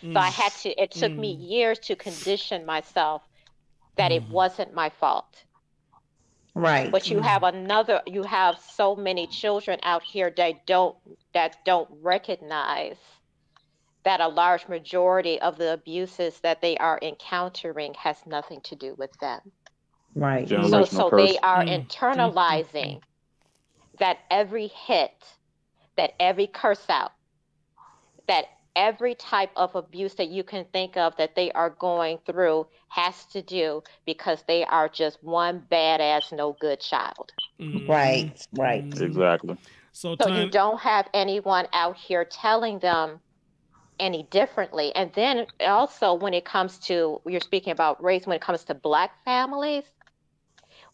So it took me years to condition myself that it wasn't my fault. Right. But you have so many children out here that don't recognize that a large majority of the abuses that they are encountering has nothing to do with them. Right. So they are internalizing that every hit, that every curse out, that every type of abuse that you can think of that they are going through has to do because they are just one badass, no good child. Right. Right. Exactly. So you don't have anyone out here telling them any differently. And then also when it comes to, you're speaking about race, when it comes to Black families,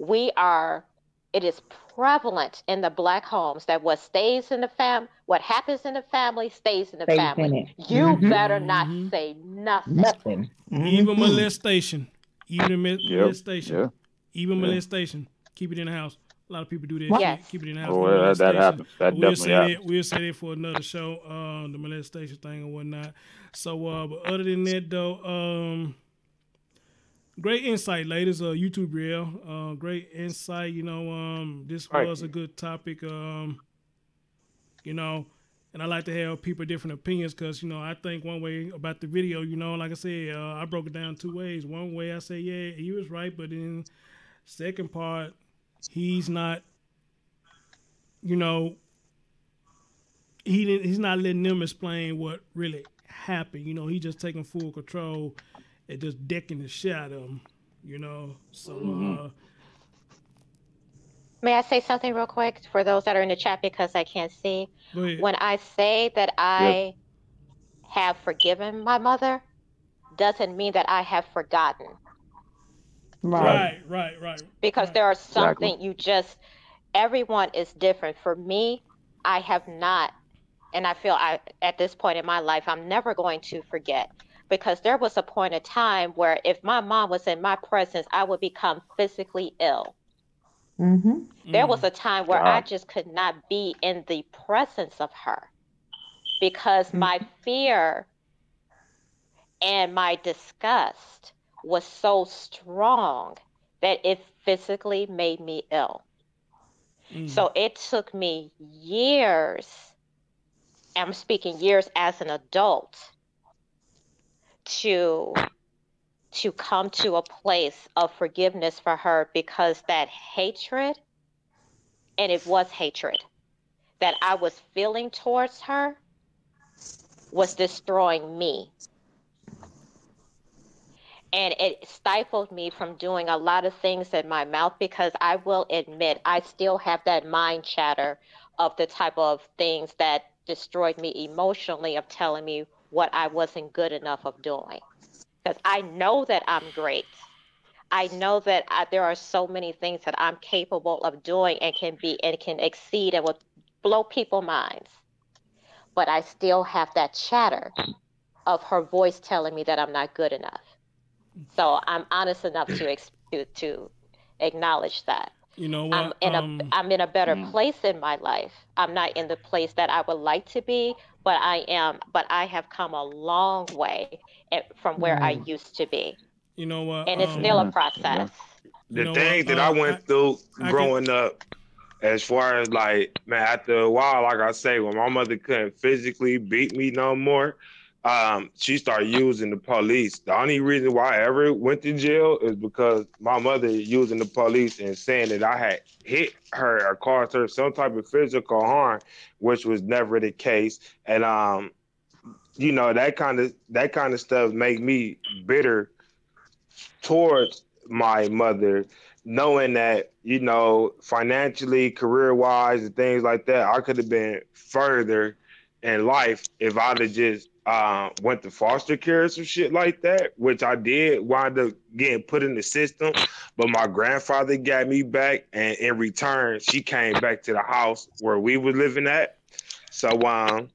it is prevalent in the Black homes that what happens in the family stays in the family. You better not say nothing. Nothing. Even molestation. Even molestation. Yep. Even molestation. Keep it in the house. A lot of people do that Yes. shit. Keep it in the house. Oh, that happens. That definitely happens. We'll say that for another show, the molestation thing and whatnot. So, but other than that, though, great insight, ladies. YouTube real. Great insight. This was a good topic. And I like to have people different opinions because, I think one way about the video, like I said, I broke it down two ways. One way I say, yeah, he was right. But then second part, he's not, he's not letting them explain what really happened. He just taking full control and just decking the shit out of him, So, May I say something real quick for those that are in the chat because I can't see? Go ahead. When I say that I have forgiven my mother, doesn't mean that I have forgotten. Right. Because there are something everyone is different. For me, I have not, and I feel at this point in my life, I'm never going to forget. Because there was a point in time where if my mom was in my presence, I would become physically ill. There was a time where I just could not be in the presence of her because my fear and my disgust was so strong that it physically made me ill. So it took me years, I'm speaking years as an adult, to come to a place of forgiveness for her because that hatred, and it was hatred, that I was feeling towards her was destroying me. and it stifled me from doing a lot of things in my mouth, because I will admit I still have that mind chatter of the type of things that destroyed me emotionally, of telling me what I wasn't good enough of doing. Because I know that I'm great. I know that there are so many things that I'm capable of doing and can exceed and will blow people's minds. But I still have that chatter of her voice telling me that I'm not good enough. So I'm honest enough to acknowledge that. You know what? I'm in a better place in my life. I'm not in the place that I would like to be, but I have come a long way from where I used to be. You know what? And it's still a process. The thing that I went through growing up, as far as like, man, after a while, like I say, when my mother couldn't physically beat me no more, she started using the police. The only reason why I ever went to jail is because my mother using the police and saying that I had hit her or caused her some type of physical harm, which was never the case. And you know, that kind of stuff make me bitter towards my mother, knowing that, you know, financially, career-wise, and things like that, I could have been further in life if I'd have just went to foster care or some shit like that, which I did wind up getting put in the system. But my grandfather got me back, and in return, she came back to the house where we were living at. So,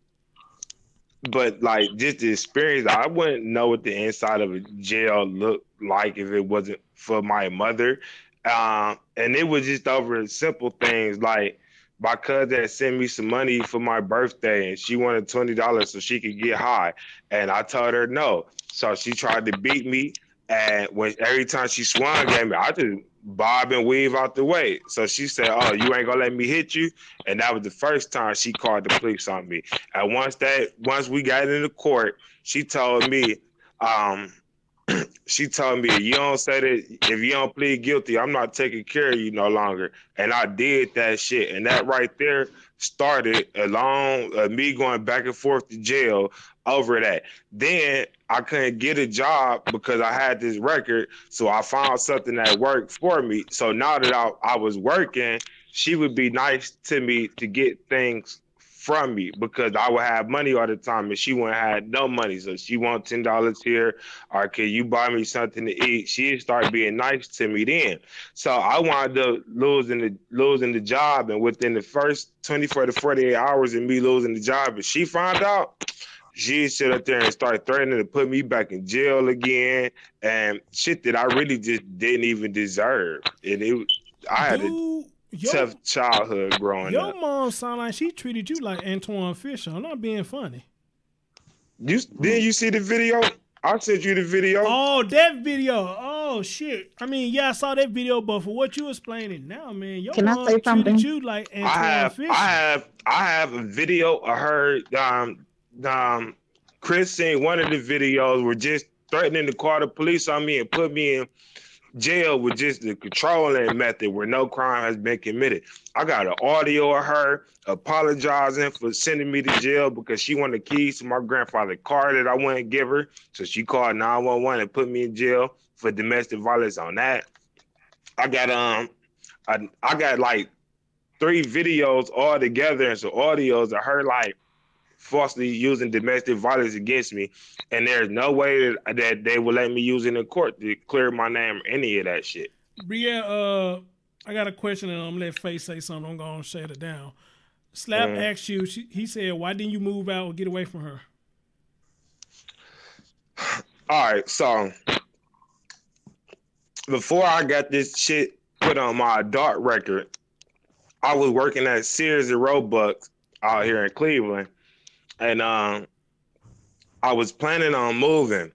but like just the experience, I wouldn't know what the inside of a jail looked like if it wasn't for my mother. And it was just over simple things like my cousin sent me some money for my birthday and she wanted $20 so she could get high. And I told her no. So she tried to beat me. And every time she swung at me, I just bob and weave out the way. So she said, "Oh, you ain't gonna let me hit you?" And that was the first time she called the police on me. And once we got into court, she told me, if you don't say that, if you don't plead guilty, I'm not taking care of you no longer. And I did that shit. And that right there started along me going back and forth to jail over that. Then I couldn't get a job because I had this record. So I found something that worked for me. So now that I was working, she would be nice to me to get things from me because I would have money all the time and she wouldn't have no money. So she want $10 here, or can you buy me something to eat? She'd start being nice to me then. So I wound up losing the job, and within the first 24 to 48 hours of me losing the job, and she found out, she'd sit up there and start threatening to put me back in jail again and shit that I really just didn't even deserve. And I had tough childhood growing up. Your mom sound like she treated you like Antoine Fisher. I'm not being funny. Didn't you see the video? I sent you the video. Oh, that video. Oh shit. I mean, yeah, I saw that video, but for what you explaining now, man, your Can mom I say something? treated you like Antoine Fisher. I have a video of her. Chris seen one of the videos were just threatening to call the police on me and put me in jail with just the controlling method where no crime has been committed. I got an audio of her apologizing for sending me to jail because she wanted keys to my grandfather's car that I wouldn't give her. So she called 911 and put me in jail for domestic violence on that. I got like 3 videos all together and some audios of her like falsely using domestic violence against me, and there's no way that they will let me use it in court to clear my name or any of that shit. Brielle, I got a question, and I'm gonna let Faye say something. I'm gonna shut it down. Slap asked you. He said, "Why didn't you move out or get away from her?" All right, so before I got this shit put on my adult record, I was working at Sears and Roebuck out here in Cleveland. And I was planning on moving.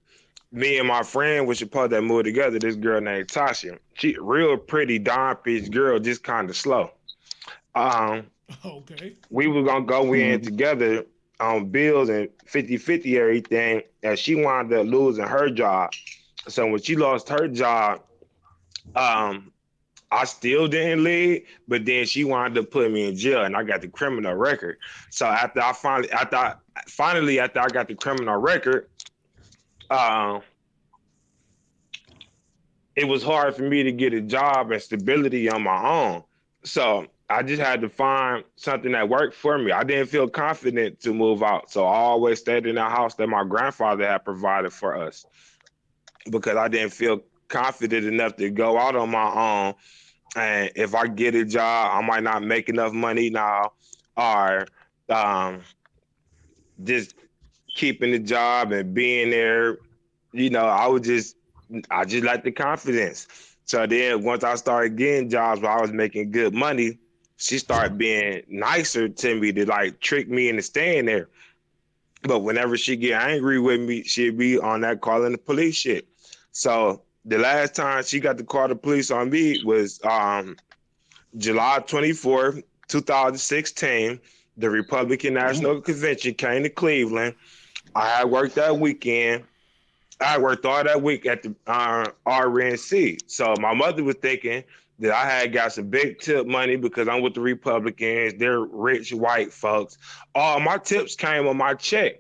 Me and my friend were supposed to move together. This girl named Tasha. She real pretty, darn-pitch girl, just kind of slow. Okay. We were going to go in together on bills and 50-50 everything, and she wound up losing her job. So when she lost her job, I still didn't leave, but then she wanted to put me in jail, and I got the criminal record. So after I got the criminal record, it was hard for me to get a job and stability on my own. So I just had to find something that worked for me. I didn't feel confident to move out. So I always stayed in the house that my grandfather had provided for us because I didn't feel confident enough to go out on my own. And if I get a job, I might not make enough money now, or just keeping the job and being there. I just like the confidence. So then once I started getting jobs where I was making good money, she started being nicer to me to like trick me into staying there. But whenever she get angry with me, she'd be on that calling the police shit. So the last time she got to call the police on me was July 24th, 2016. The Republican National Convention came to Cleveland. I had worked that weekend. I worked all that week at the RNC. So my mother was thinking that I had got some big tip money because I'm with the Republicans. They're rich white folks. All my tips came on my check.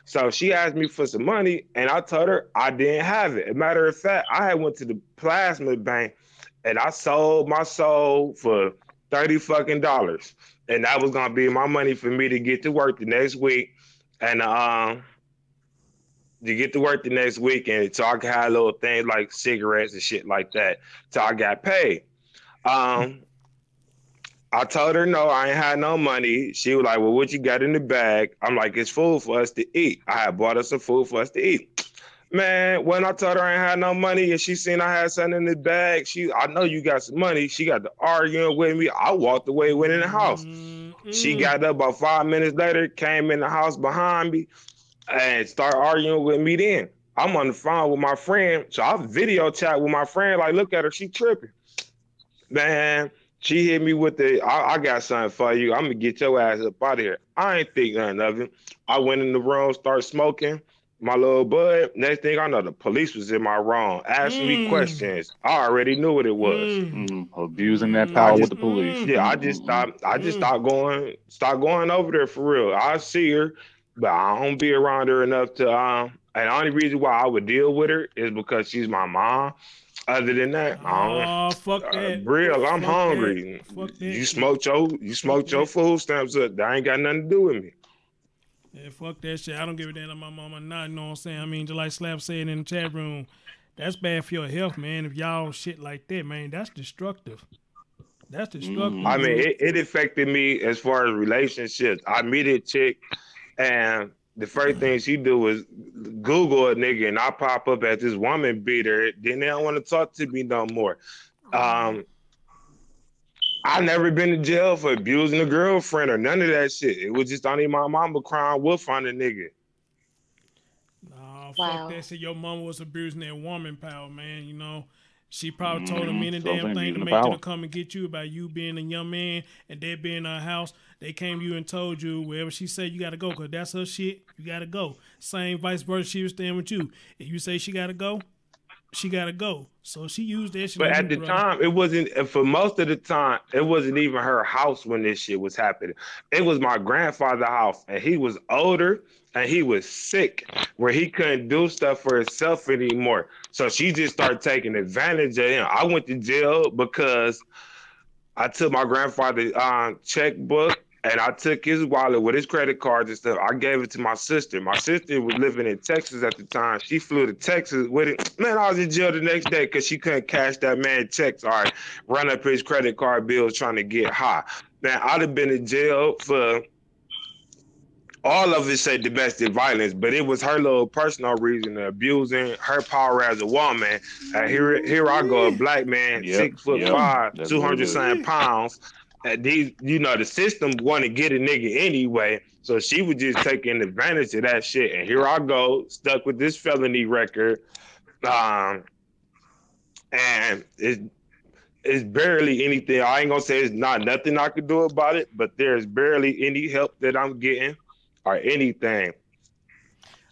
So she asked me for some money, and I told her I didn't have it. As a matter of fact, I had went to the plasma bank, and I sold my soul for $30 fucking. And that was going to be my money for me to get to work the next week. And so I could have little things like cigarettes and shit like that. So I got paid. I told her no, I ain't had no money. She was like, well, what you got in the bag? I'm like, it's food for us to eat. I had bought us some food for us to eat. Man, when I told her I ain't had no money and she seen I had something in the bag, I know you got some money. She got to arguing with me. I walked away, went in the house. She got up about 5 minutes later, came in the house behind me and started arguing with me then. I'm on the phone with my friend. So I video chat with my friend, like, look at her, she tripping. Man, she hit me with I got something for you. I'm going to get your ass up out of here. I ain't think nothing of it. I went in the room, started smoking my little bud. Next thing I know, the police was in my room, asking me questions. I already knew what it was. Abusing that power with the police. Yeah, I just stopped going over there for real. I see her, but I don't be around her enough to and the only reason why I would deal with her is because she's my mom. Other than that, I don't. Fuck that. Real, I'm hungry. You smoked your food stamps up. That ain't got nothing to do with me. Yeah, fuck that shit. I don't give a damn about my mama not, you know what I'm saying? I mean, just like Slap said in the chat room, that's bad for your health, man. If y'all shit like that, man, that's destructive. That's destructive. I mean, it affected me as far as relationships. I meet a chick, and the first thing she do was Google a nigga, and I pop up as this woman beater. Then they don't want to talk to me no more. I never been to jail for abusing a girlfriend or none of that shit. It was just only my mama crying wolf on a nigga. Nah, fuck that shit. Your mama was abusing that woman power, man. You know, she probably told him any damn thing to make them to come and get you about you being a young man and they being in her house. They came to you and told you wherever she said you got to go because that's her shit. You got to go. Same vice versa. She was staying with you. If you say she got to go, she got to go. So she used that shit. But at the time, it wasn't, for most of the time, it wasn't even her house when this shit was happening. It was my grandfather's house, and he was older, and he was sick, where he couldn't do stuff for himself anymore. So she just started taking advantage of him. I went to jail because I took my grandfather's checkbook, and I took his wallet with his credit cards and stuff. I gave it to my sister. My sister was living in Texas at the time. She flew to Texas with it. Man, I was in jail the next day because she couldn't cash that man checks or run up his credit card bills trying to get high. Man, I'd have been in jail for all of it said domestic violence, but it was her little personal reason of abusing her power as a woman. And here I go, a black man, 6'5", 200-something pounds. These, the system want to get a nigga anyway, so she was just taking advantage of that shit. And here I go, stuck with this felony record, and it's barely anything. I ain't gonna say it's not nothing I could do about it, but there's barely any help that I'm getting or anything.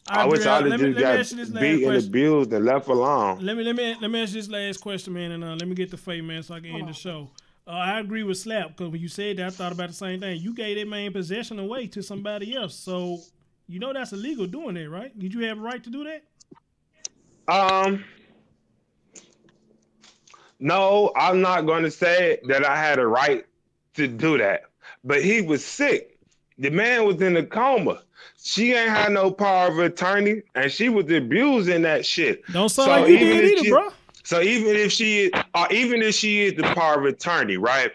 I wish I'd have just got beat and abused and left alone. Let me ask you this last question, man, and let me get the fate, man, so I can end the show. I agree with Slap, because when you said that, I thought about the same thing. You gave that man possession away to somebody else, so you know that's illegal doing that, right? Did you have a right to do that? No, I'm not going to say that I had a right to do that. But he was sick. The man was in a coma. She ain't had no power of attorney, and she was abusing that shit. Don't sound like you did either, bro. So even if she is the power of attorney, right?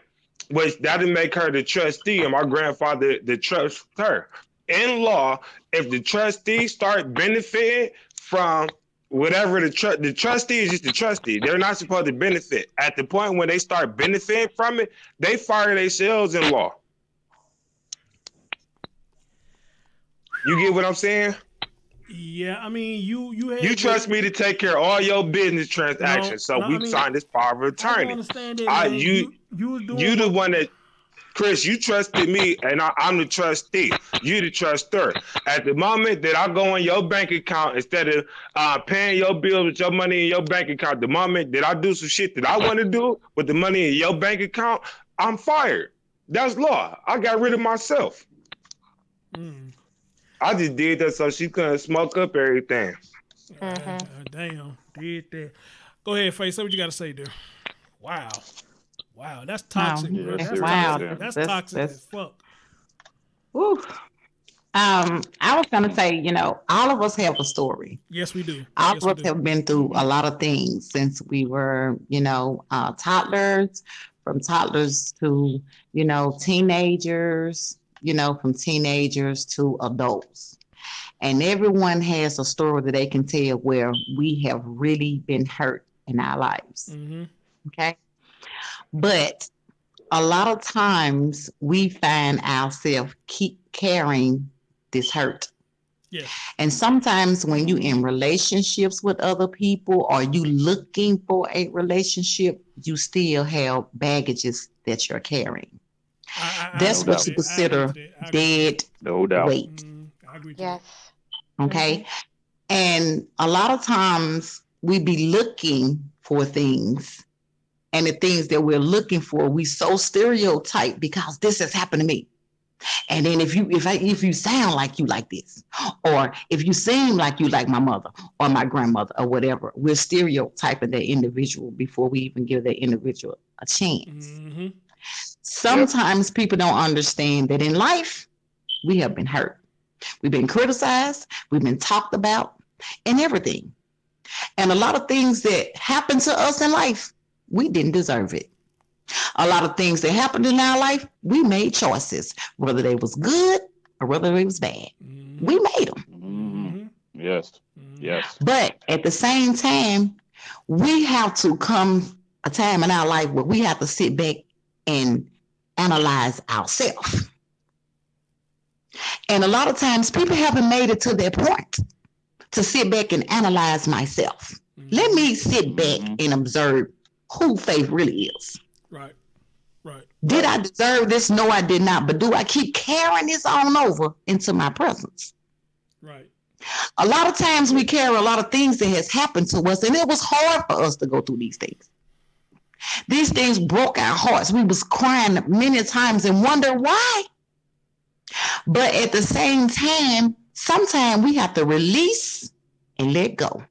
Which that didn't make her the trustee, and my grandfather the trustor. In law, if the trustee start benefiting from whatever the trustee is just the trustee, they're not supposed to benefit. At the point when they start benefiting from it, they fire themselves in law. You get what I'm saying? Yeah, I mean, you trust me to take care of all your business transactions, we signed this power of attorney. I understand that, you the one that, Chris, you trusted me, and I'm the trustee. You the trustor. At the moment that I go in your bank account, instead of paying your bills with your money in your bank account, the moment that I do some shit that I want to do with the money in your bank account, I'm fired. That's law. I got rid of myself. I just did that so she couldn't smoke up everything. Damn, did that. Go ahead, Faye. Say what you got to say, dude. Wow, that's toxic, bro. That's toxic as fuck. Woo. I was gonna say, all of us have a story. Yes, we do. All of us have been through a lot of things since we were, toddlers, from toddlers to, teenagers, from teenagers to adults. And everyone has a story that they can tell where we have really been hurt in our lives. Okay. But a lot of times we find ourselves keep carrying this hurt. Yeah. And sometimes when you're in relationships with other people or you looking for a relationship, you still have baggages that you're carrying. That's what you consider dead weight. I agree. Yes. Okay. And a lot of times we be looking for things, and the things that we're looking for, we so stereotype because this has happened to me. And then if you sound like you like this, or if you seem like you like my mother or my grandmother or whatever, we're stereotyping that individual before we even give that individual a chance. Sometimes people don't understand that in life, we have been hurt. We've been criticized. We've been talked about and everything. And a lot of things that happen to us in life, we didn't deserve it. A lot of things that happened in our life, we made choices, whether they was good or whether they was bad. We made them. Yes. But at the same time, we have to come a time in our life where we have to sit back and analyze ourselves. And a lot of times people haven't made it to that point to sit back and analyze myself. Let me sit back and observe who Faith really is. Right. Did I deserve this? No, I did not. But do I keep carrying this on over into my presence? Right. A lot of times we carry a lot of things that has happened to us, and it was hard for us to go through these things. These things broke our hearts. We was crying many times and wonder why. But at the same time, sometimes we have to release and let go.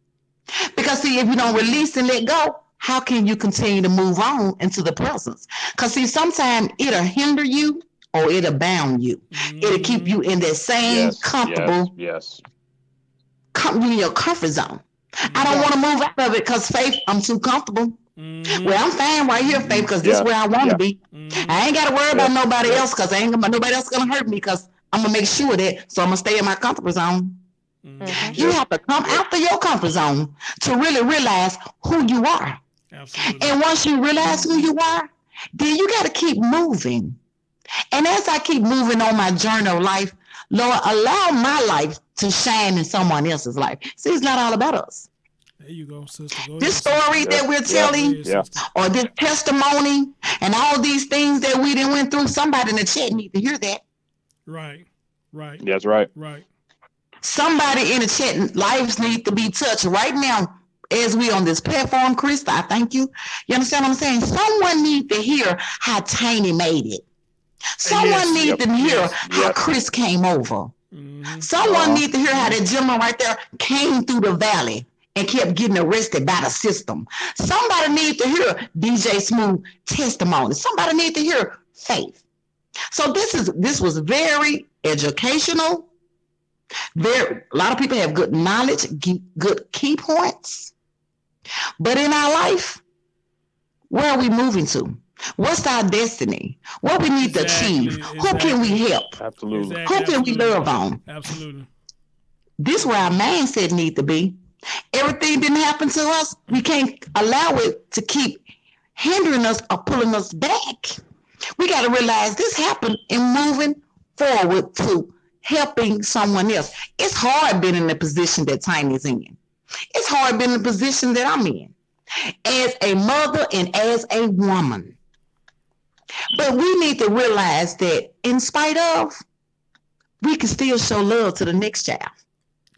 Because see, if you don't release and let go, how can you continue to move on into the presence? Because see, sometimes it'll hinder you or it'll bound you. It'll keep you in that same comfortable, in your comfort zone. I don't want to move out of it because Faith, I'm too comfortable. Well, I'm fine right here, Faith, because this is where I want to be. I ain't got to worry about nobody else because nobody else going to hurt me because I'm going to make sure that, so I'm going to stay in my comfort zone. You have to come out of your comfort zone to really realize who you are. Absolutely. And once you realize who you are, then you got to keep moving. And as I keep moving on my journey of life, Lord, allow my life to shine in someone else's life. See, it's not all about us. There you go, sister. This story that we're telling, or this testimony, and all these things that we done went through, somebody in the chat need to hear that. Right. That's right. Somebody in the chat, lives need to be touched right now as we on this platform. Chris, I thank you. You understand what I'm saying? Someone need to hear how Tiny made it. Someone need to hear how Chris came over. Someone need to hear how that gentleman right there came through the valley and kept getting arrested by the system. Somebody need to hear DJ Smooth testimony. Somebody need to hear Faith. So this was very educational. A lot of people have good knowledge, good key points. But in our life, where are we moving to? What's our destiny? What we need to achieve? Who can we help? Absolutely. Who can we love on? Absolutely. This is where our mindset need to be. Everything didn't happen to us. We can't allow it to keep hindering us or pulling us back. We got to realize this happened and moving forward to helping someone else. It's hard being in the position that Tiny's in. It's hard being in the position that I'm in as a mother and as a woman. But we need to realize that in spite of, we can still show love to the next child.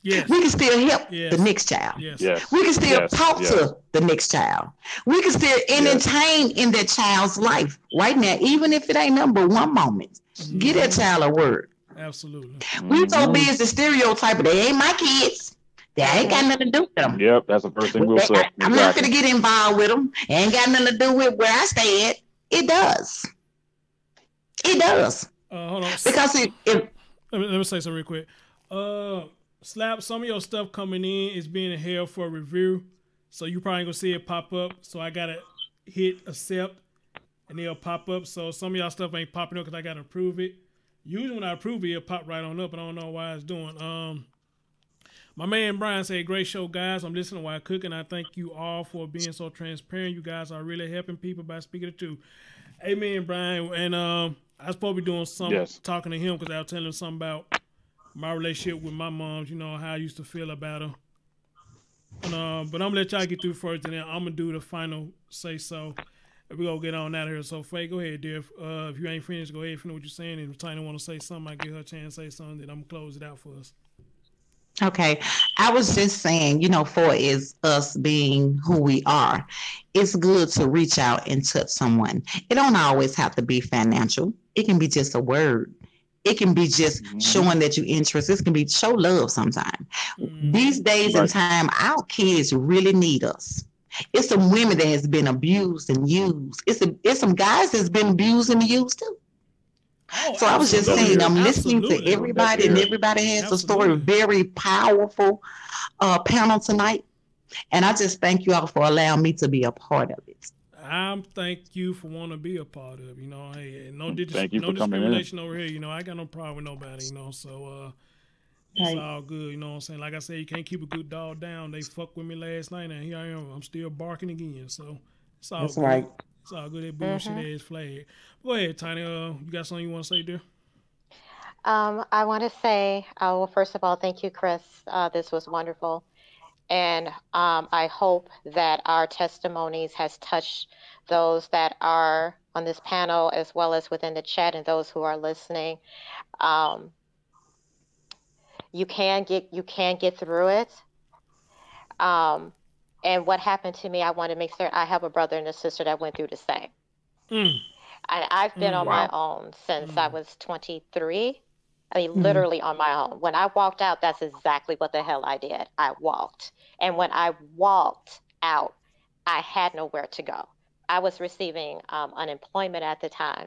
Yes. We can still help Yes. the next child. Yes. Yes. We can still Yes. talk Yes. to the next child. We can still entertain in that child's life right now, even if it ain't number one moment. Give that child a word. Absolutely. We so busy stereotyping, they ain't my kids. They ain't got nothing to do with them. Yep, that's the first thing we'll say. I'm not going to get involved with them. It ain't got nothing to do with where I stay at. It does. It does. Hold on. Because Let me say something real quick. Slap, some of your stuff coming in is being held for review, so you probably gonna see it pop up. So I gotta hit accept, and it'll pop up. So some of y'all stuff ain't popping up because I gotta approve it. Usually when I approve it, it'll pop right on up. I don't know why it's doing. My man Brian said, "Great show, guys. I'm listening while cooking. I thank you all for being so transparent. You guys are really helping people by speaking the truth." Amen, Brian. And I was supposed to be doing some talking to him because I was telling him something about my relationship with my mom, you know, how I used to feel about her. And, but I'm going to let y'all get through first, and then I'm going to do the final say so. We're going to get on out of here. So, Faye, go ahead, dear. If you ain't finished, go ahead and finish what you're saying. And if Tiny want to say something, I give her a chance to say something, then I'm going to close it out for us. Okay. I was just saying, you know, for is us being who we are, it's good to reach out and touch someone. It don't always have to be financial. It can be just a word. It can be just showing that you interest. It can be show love sometimes. These days and time, our kids really need us. It's some women that has been abused and used. It's some guys that's been abused and used too. Oh, so I was just saying, I'm listening to everybody, and everybody has a story. Very powerful panel tonight, and I just thank you all for allowing me to be a part of it. Thank you for wanting to be a part of, you know, hey, no Thank you for discrimination over here, you know, I got no problem with nobody, you know, so it's all good, you know what I'm saying? Like I said, you can't keep a good dog down. They fucked with me last night, and here I am. I'm still barking again, so it's all That's good. right. It's all good. That bullshit ass flag. Go ahead, Tiny. You got something you want to say, dear? I want to say, well, first of all, thank you, Chris. This was wonderful. And I hope that our testimonies has touched those that are on this panel, as well as within the chat, and those who are listening. You can get through it. And what happened to me, I want to make certain. I have a brother and a sister that went through the same. And I've been on my own since I was 23. I mean, literally on my own. When I walked out, that's exactly what the hell I did. I walked. And when I walked out, I had nowhere to go. I was receiving unemployment at the time.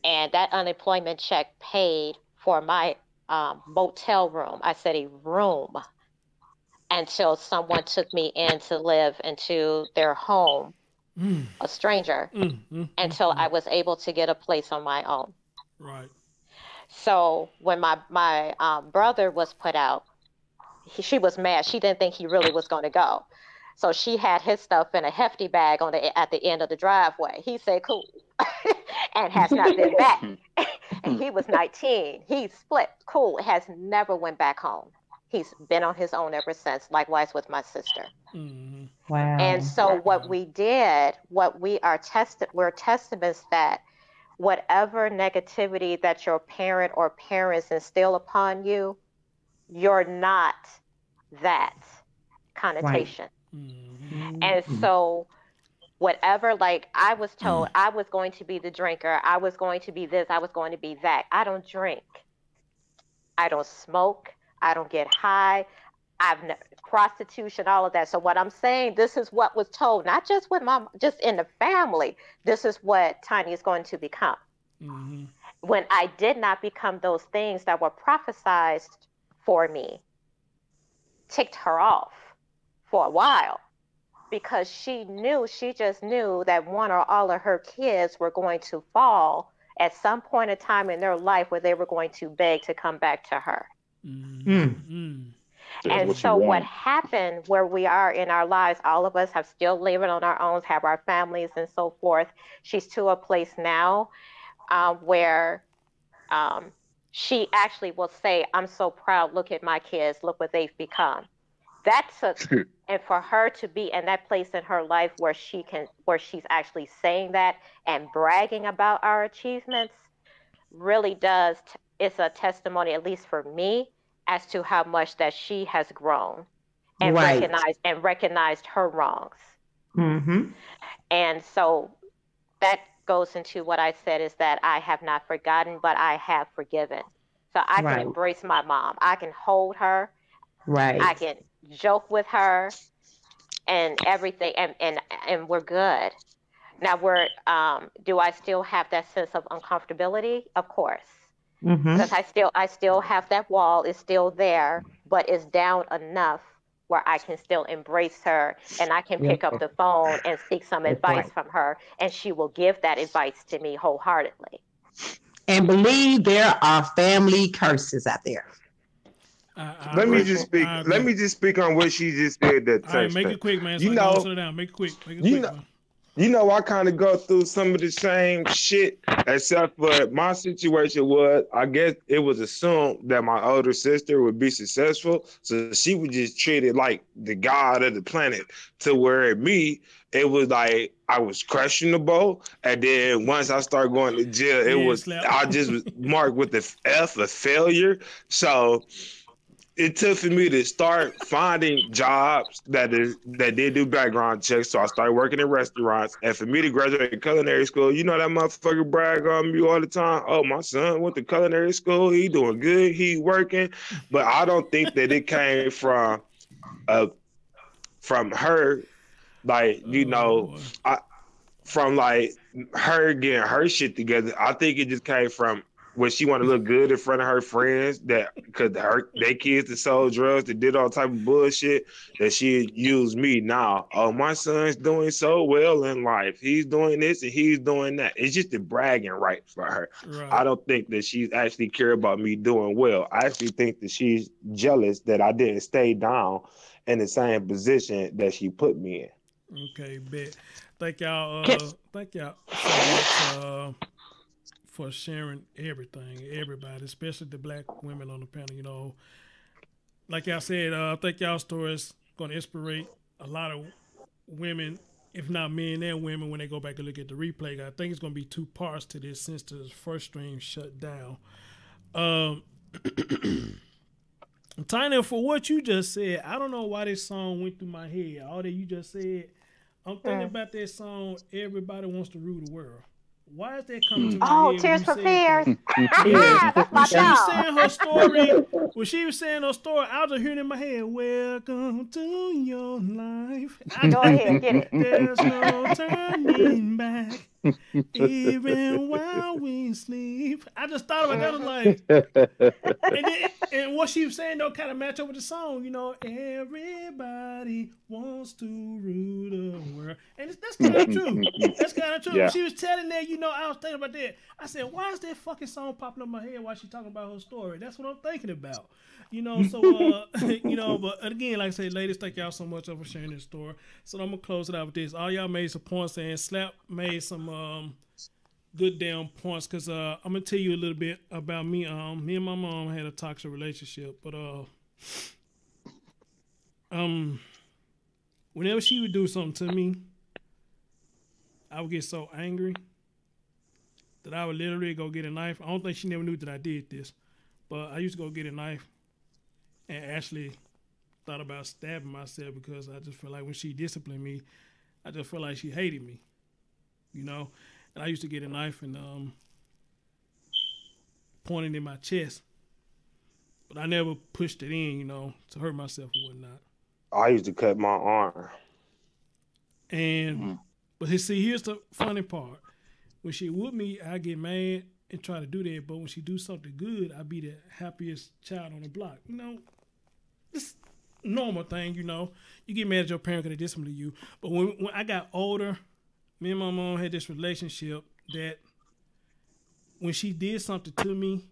And that unemployment check paid for my motel room. I said a room, until someone took me in to live into their home, a stranger, until I was able to get a place on my own. Right. So when my brother was put out, she was mad. She didn't think he really was going to go. So she had his stuff in a hefty bag at the end of the driveway. He said, cool, and has not been back. And he was 19. He split, cool, has never went back home. He's been on his own ever since, likewise with my sister. Wow. And so what we did, we're testaments that whatever negativity that your parent or parents instill upon you, you're not that connotation. And so whatever, like I was told I was going to be the drinker, I was going to be this, I was going to be that. I don't drink. I don't smoke. I don't get high. prostitution, all of that. So what I'm saying, this is what was told, not just with just in the family. This is what Tiny is going to become. Mm-hmm. When I did not become those things that were prophesied for me, ticked her off for a while, because she just knew that one or all of her kids were going to fall at some point in time in their life where they were going to beg to come back to her. Mm-hmm. And so what happened where we are in our lives, all of us have still living on our own, have our families and so forth. She's to a place now where she actually will say, I'm so proud, look at my kids, look what they've become. That took, and for her to be in that place in her life where she's actually saying that and bragging about our achievements really does, it's a testimony, at least for me, as to how much that she has grown and recognized her wrongs. Mm-hmm. And so that goes into what I said, is that I have not forgotten, but I have forgiven. So I can embrace my mom. I can hold her. Right. I can joke with her and everything, and we're good. Now do I still have that sense of uncomfortability? Of course. Because I still have that wall, it's still there, but it's down enough where I can still embrace her, and I can pick up the phone and seek some advice from her, and she will give that advice to me wholeheartedly. And believe there are family curses out there. Let me just speak on what she just said. That all right, make it quick, man. So you know, slow it down. Make it quick. Man. You know, I kind of go through some of the same shit, except for my situation was, I guess it was assumed that my older sister would be successful, so she was just treated like the god of the planet, to where me, it was like I was questionable, and then once I started going to jail, I just was marked with the F of failure. So it took for me to start finding jobs that did do background checks. So I started working in restaurants. And for me to graduate culinary school, you know that motherfucker brag on me all the time. Oh, my son went to culinary school. He doing good. He working. But I don't think that it came from her, like, you know, from like her getting her shit together. I think it just came from when she want to look good in front of her friends, that because they kids that sold drugs, that did all type of bullshit, that she used me. Now, oh, my son's doing so well in life. He's doing this and he's doing that. It's just a bragging right for her. Right. I don't think that she's actually care about me doing well. I actually think that she's jealous that I didn't stay down in the same position that she put me in. Okay, bet. Thank y'all. Thank y'all so much for sharing everybody, especially the black women on the panel. You know, like y'all said, I think y'all stories going to inspire a lot of women, if not men and women, when they go back and look at the replay. I think it's going to be 2 parts to this since the first stream shut down. Tiny, for what you just said, I don't know why this song went through my head. All that you just said, I'm thinking about that song, Everybody Wants to Rule the World. Why is that coming to my head? Oh, Tears for Fears. When she was saying her story, I was just hearing in my head, welcome to your life. Go ahead, get it. There's no turning back, even while we sleep. I just thought about that. I was like, and what she was saying, though, kind of match up with the song. You know, everybody wants to rule the world. And that's kind of true. That's kind of true. Yeah. She was telling that, you know, I was thinking about that. I said, why is that fucking song popping up in my head while she talking about her story? That's what I'm thinking about. You know, so, you know, but again, like I said, ladies, thank y'all so much for sharing this story. So I'm going to close it out with this. All y'all made some points, and Slap made some good damn points, because I'm going to tell you a little bit about me. Me and my mom had a toxic relationship, but whenever she would do something to me, I would get so angry that I would literally go get a knife. I don't think she never knew that I did this, but I used to go get a knife and actually thought about stabbing myself, because I just felt like when she disciplined me, I just felt like she hated me, you know? And I used to get a knife and point it in my chest, but I never pushed it in, you know, to hurt myself or whatnot. I used to cut my arm. And but here's the funny part. When she with me, I get mad and try to do that. But when she do something good, I be the happiest child on the block. You know, it's normal thing. You know, you get mad at your parent because they did something to you. But when I got older, me and my mom had this relationship that when she did something to me,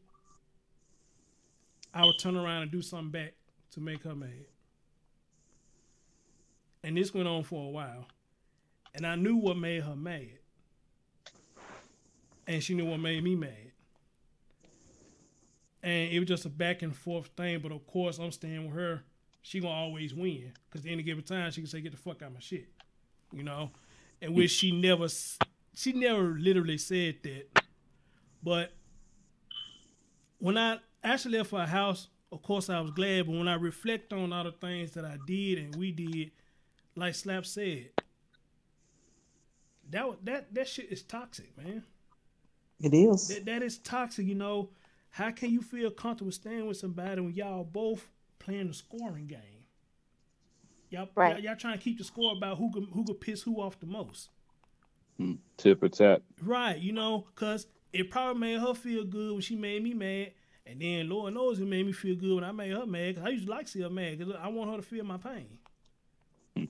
I would turn around and do something back to make her mad. And this went on for a while. And I knew what made her mad. And she knew what made me mad. And it was just a back and forth thing. But of course, I'm staying with her. She gonna always win. Because at any given time, she can say, get the fuck out of my shit. You know? And which she never literally said that. But when I actually left her house, of course I was glad. But when I reflect on all the things that I did and we did, like Slap said, that shit is toxic, man. It is. That is toxic, you know. How can you feel comfortable staying with somebody when y'all both playing the scoring game? Y'all trying to keep the score about who could piss who off the most. Tip for tat. Right, you know, because it probably made her feel good when she made me mad. And then Lord knows it made me feel good when I made her mad. Because I used to like to see her mad because I want her to feel my pain.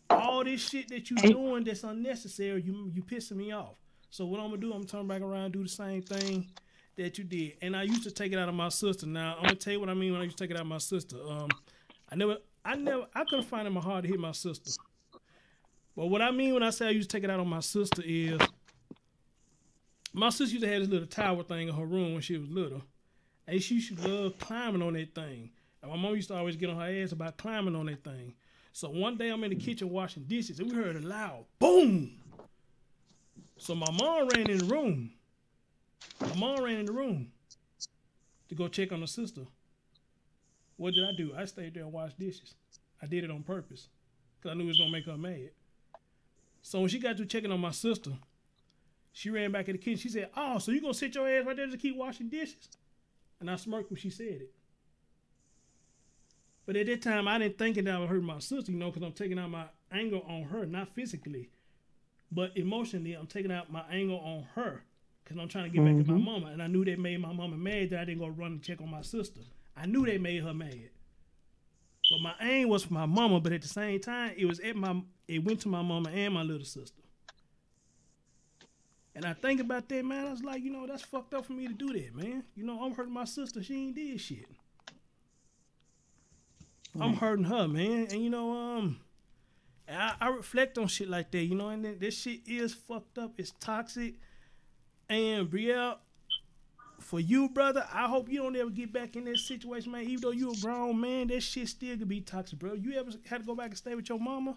All this shit that you doing that's unnecessary, you pissing me off. So what I'm gonna do, I'm gonna turn back around and do the same thing that you did. And I used to take it out of my sister. Now I'm gonna tell you what I mean when I used to take it out of my sister. I couldn't find it in my heart to hit my sister. But what I mean when I say I used to take it out on my sister is my sister used to have this little tower thing in her room when she was little. And she used to love climbing on that thing. And my mom used to always get on her ass about climbing on that thing. So one day I'm in the kitchen washing dishes and we heard a loud boom. So my mom ran in the room. To go check on her sister. What did I do? I stayed there and washed dishes. I did it on purpose because I knew it was going to make her mad. So when she got to checking on my sister, she ran back in the kitchen. She said, "Oh, so you going to sit your ass right there to keep washing dishes?" And I smirked when she said it. But at that time, I didn't think that I would hurt my sister, you know, because I'm taking out my anger on her, not physically. But emotionally, I'm taking out my anger on her because I'm trying to get back at my mama. And I knew that made my mama mad that I didn't go run and check on my sister. I knew they made her mad. But my aim was for my mama, but at the same time, it went to my mama and my little sister. And I think about that, man, I was like, you know, that's fucked up for me to do that, man. You know, I'm hurting my sister. She ain't did shit. I'm hurting her, man. And, you know, I reflect on shit like that, you know, and this shit is fucked up. It's toxic. And, Brielle, for you, brother, I hope you don't ever get back in that situation, man. Even though you a grown man, that shit still could be toxic, bro. You ever had to go back and stay with your mama?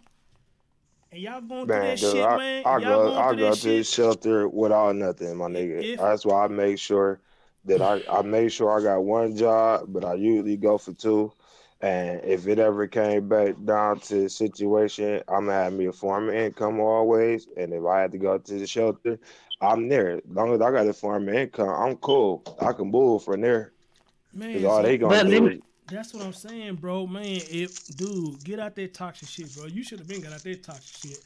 And y'all going through that shit, man. I go to the shelter without nothing, my nigga. That's why I make sure that I make sure I got one job, but I usually go for two. And if it ever came back down to the situation, I'm gonna have me a form of income always. And if I had to go to the shelter, I'm there. As long as I got a form of income, I'm cool. I can move from there. Man, all they gonna do. That's what I'm saying, bro. Man, dude, get out that toxic shit, bro. You should have been got out that toxic shit.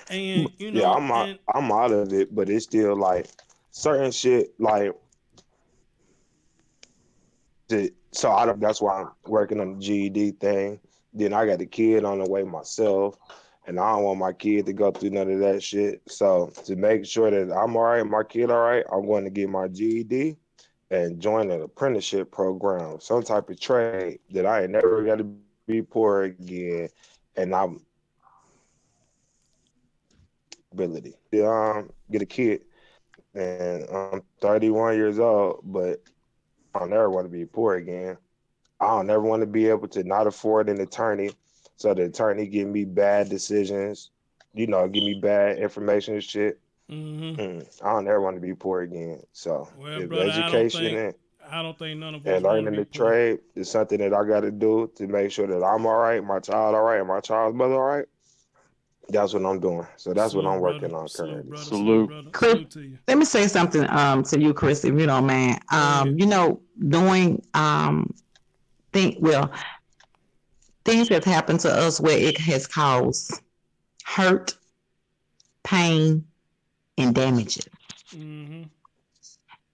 And you know, I'm out of it, but it's still like certain shit, like. So that's why I'm working on the GED thing. Then I got the kid on the way myself, and I don't want my kid to go through none of that shit. So to make sure that I'm all right, my kid all right, I'm going to get my GED and join an apprenticeship program, some type of trade that I ain't never got to be poor again. And I'm ability to get a kid. And I'm 31 years old, but I don't never want to be poor again. I don't never want to be able to not afford an attorney, so the attorney give me bad decisions, you know, give me bad information and shit. I don't ever want to be poor again. So brother, education I don't think none of us and learning the trade is something that I got to do to make sure that I'm all right, my child all right, and my child's mother all right. That's what I'm doing. So that's what I'm working on currently. Salute. Chris, let me say something to you, Chris, if you don't mind. Yeah. You know, doing think things have happened to us where it has caused hurt, pain, and damages. Mm-hmm.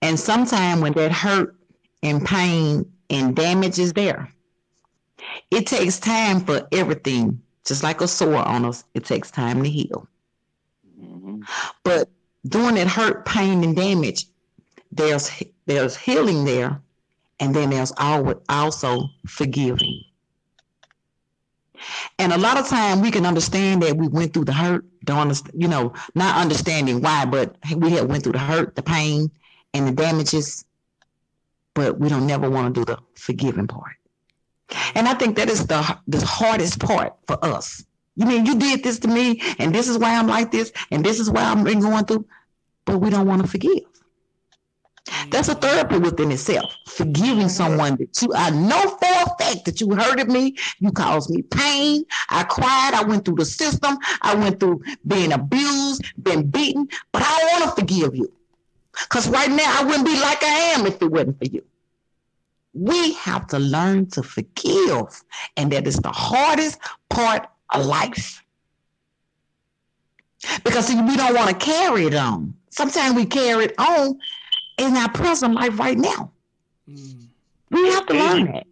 And sometimes when that hurt and pain and damage is there, it takes time for everything. Just like a sore on us, it takes time to heal. Mm-hmm. But during that hurt, pain, and damage, there's healing there, and then there's also forgiving. And a lot of time we can understand that we went through the hurt, don't understand, not understanding why, but we have went through the hurt, the pain, and the damages, but we don't never want to do the forgiving part. And I think that is the hardest part for us. You mean you did this to me, and this is why I'm like this, and this is why I've been going through, but we don't want to forgive. That's a therapy within itself. Forgiving someone that I know for a fact that you hurted me, you caused me pain, I cried, I went through the system, I went through being abused, been beaten, but I don't want to forgive you. Because right now I wouldn't be like I am if it wasn't for you. We have to learn to forgive, and that is the hardest part of life. Because we don't want to carry it on. Sometimes we carry it on in our present life right now. We have to learn that.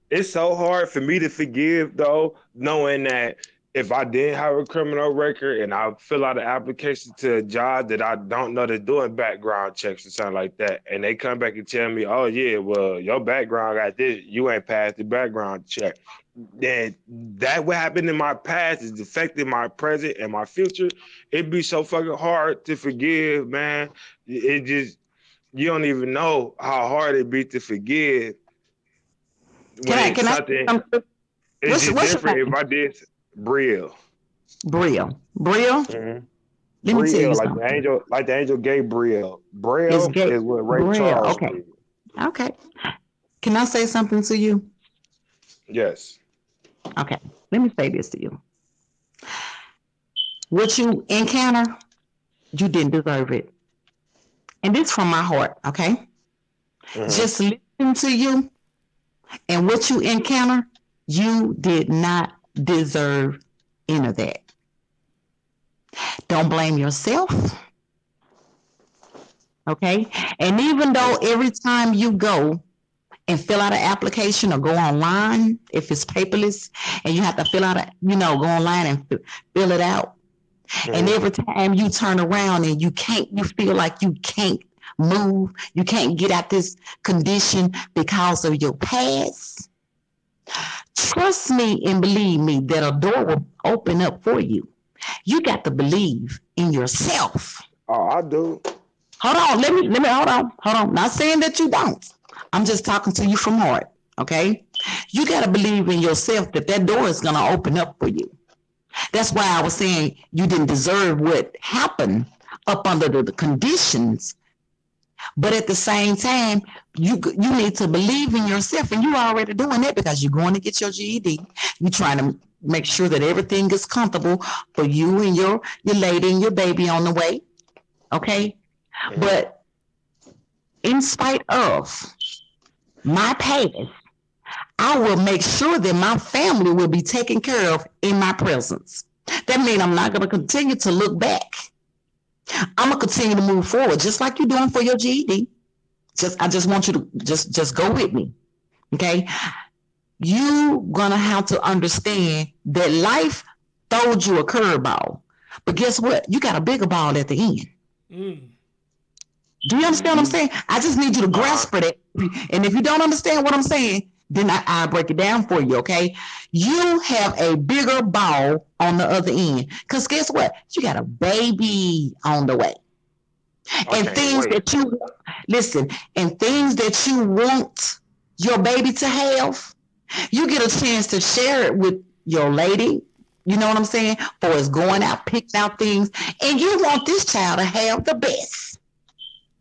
It's so hard for me to forgive, though, knowing that if I did have a criminal record and I fill out an application to a job that I don't know they're doing background checks or something like that, and they come back and tell me, oh, yeah, well, your background got this, you ain't passed the background check. Then that what happened in my past is affecting my present and my future. It'd be so fucking hard to forgive, man. It just, you don't even know how hard it'd be to forgive. It's just different if I did Brielle. Brielle? Mm-hmm. Let me tell you like something. the angel Gabriel. Brielle is what Ray Charles did. Okay. Can I say something to you? Yes. Okay. Let me say this to you. What you encounter, you didn't deserve it. And this from my heart, okay? Mm-hmm. Just listen to you, and what you encounter, you did not deserve any of that. Don't blame yourself, okay? And even though every time you go and fill out an application or go online, if it's paperless, and you have to fill out go online and fill it out, and every time you turn around and you feel like you can't move, you can't get out this condition because of your past. Trust me and believe me that a door will open up for you. You got to believe in yourself. Oh, I do. Hold on, let me hold on. Not saying that you don't. I'm just talking to you from heart, okay? You got to believe in yourself that door is going to open up for you. That's why I was saying you didn't deserve what happened up under the conditions. But at the same time, you need to believe in yourself, and you're already doing that because you're going to get your GED. You're trying to make sure that everything is comfortable for you and your lady and your baby on the way, okay? Mm-hmm. But in spite of my past, I will make sure that my family will be taken care of in my presence. That means I'm not going to continue to look back. I'm going to continue to move forward, just like you're doing for your GED. I just want you to just go with me, okay? You're going to have to understand that life throws you a curveball. But guess what? You got a bigger ball at the end. Do you understand what I'm saying? I just need you to grasp for that. And if you don't understand what I'm saying, then I'll break it down for you, okay? You have a bigger ball on the other end. Because guess what? You got a baby on the way. Okay, and things that you want your baby to have, you get a chance to share it with your lady. You know what I'm saying? For it's going out, picking out things. And you want this child to have the best.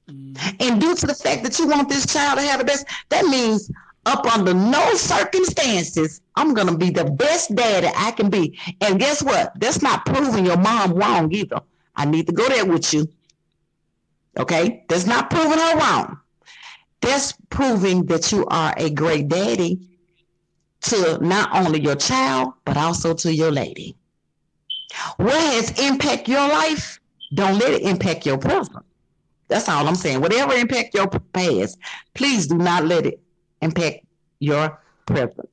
And due to the fact that you want this child to have the best, that means up under no circumstances, I'm going to be the best daddy I can be. And guess what? That's not proving your mom wrong either. I need to go there with you. Okay? That's not proving her wrong. That's proving that you are a great daddy to not only your child, but also to your lady. What has impacted your life, don't let it impact your present. That's all I'm saying. Whatever impact your past, please do not let it impact your present.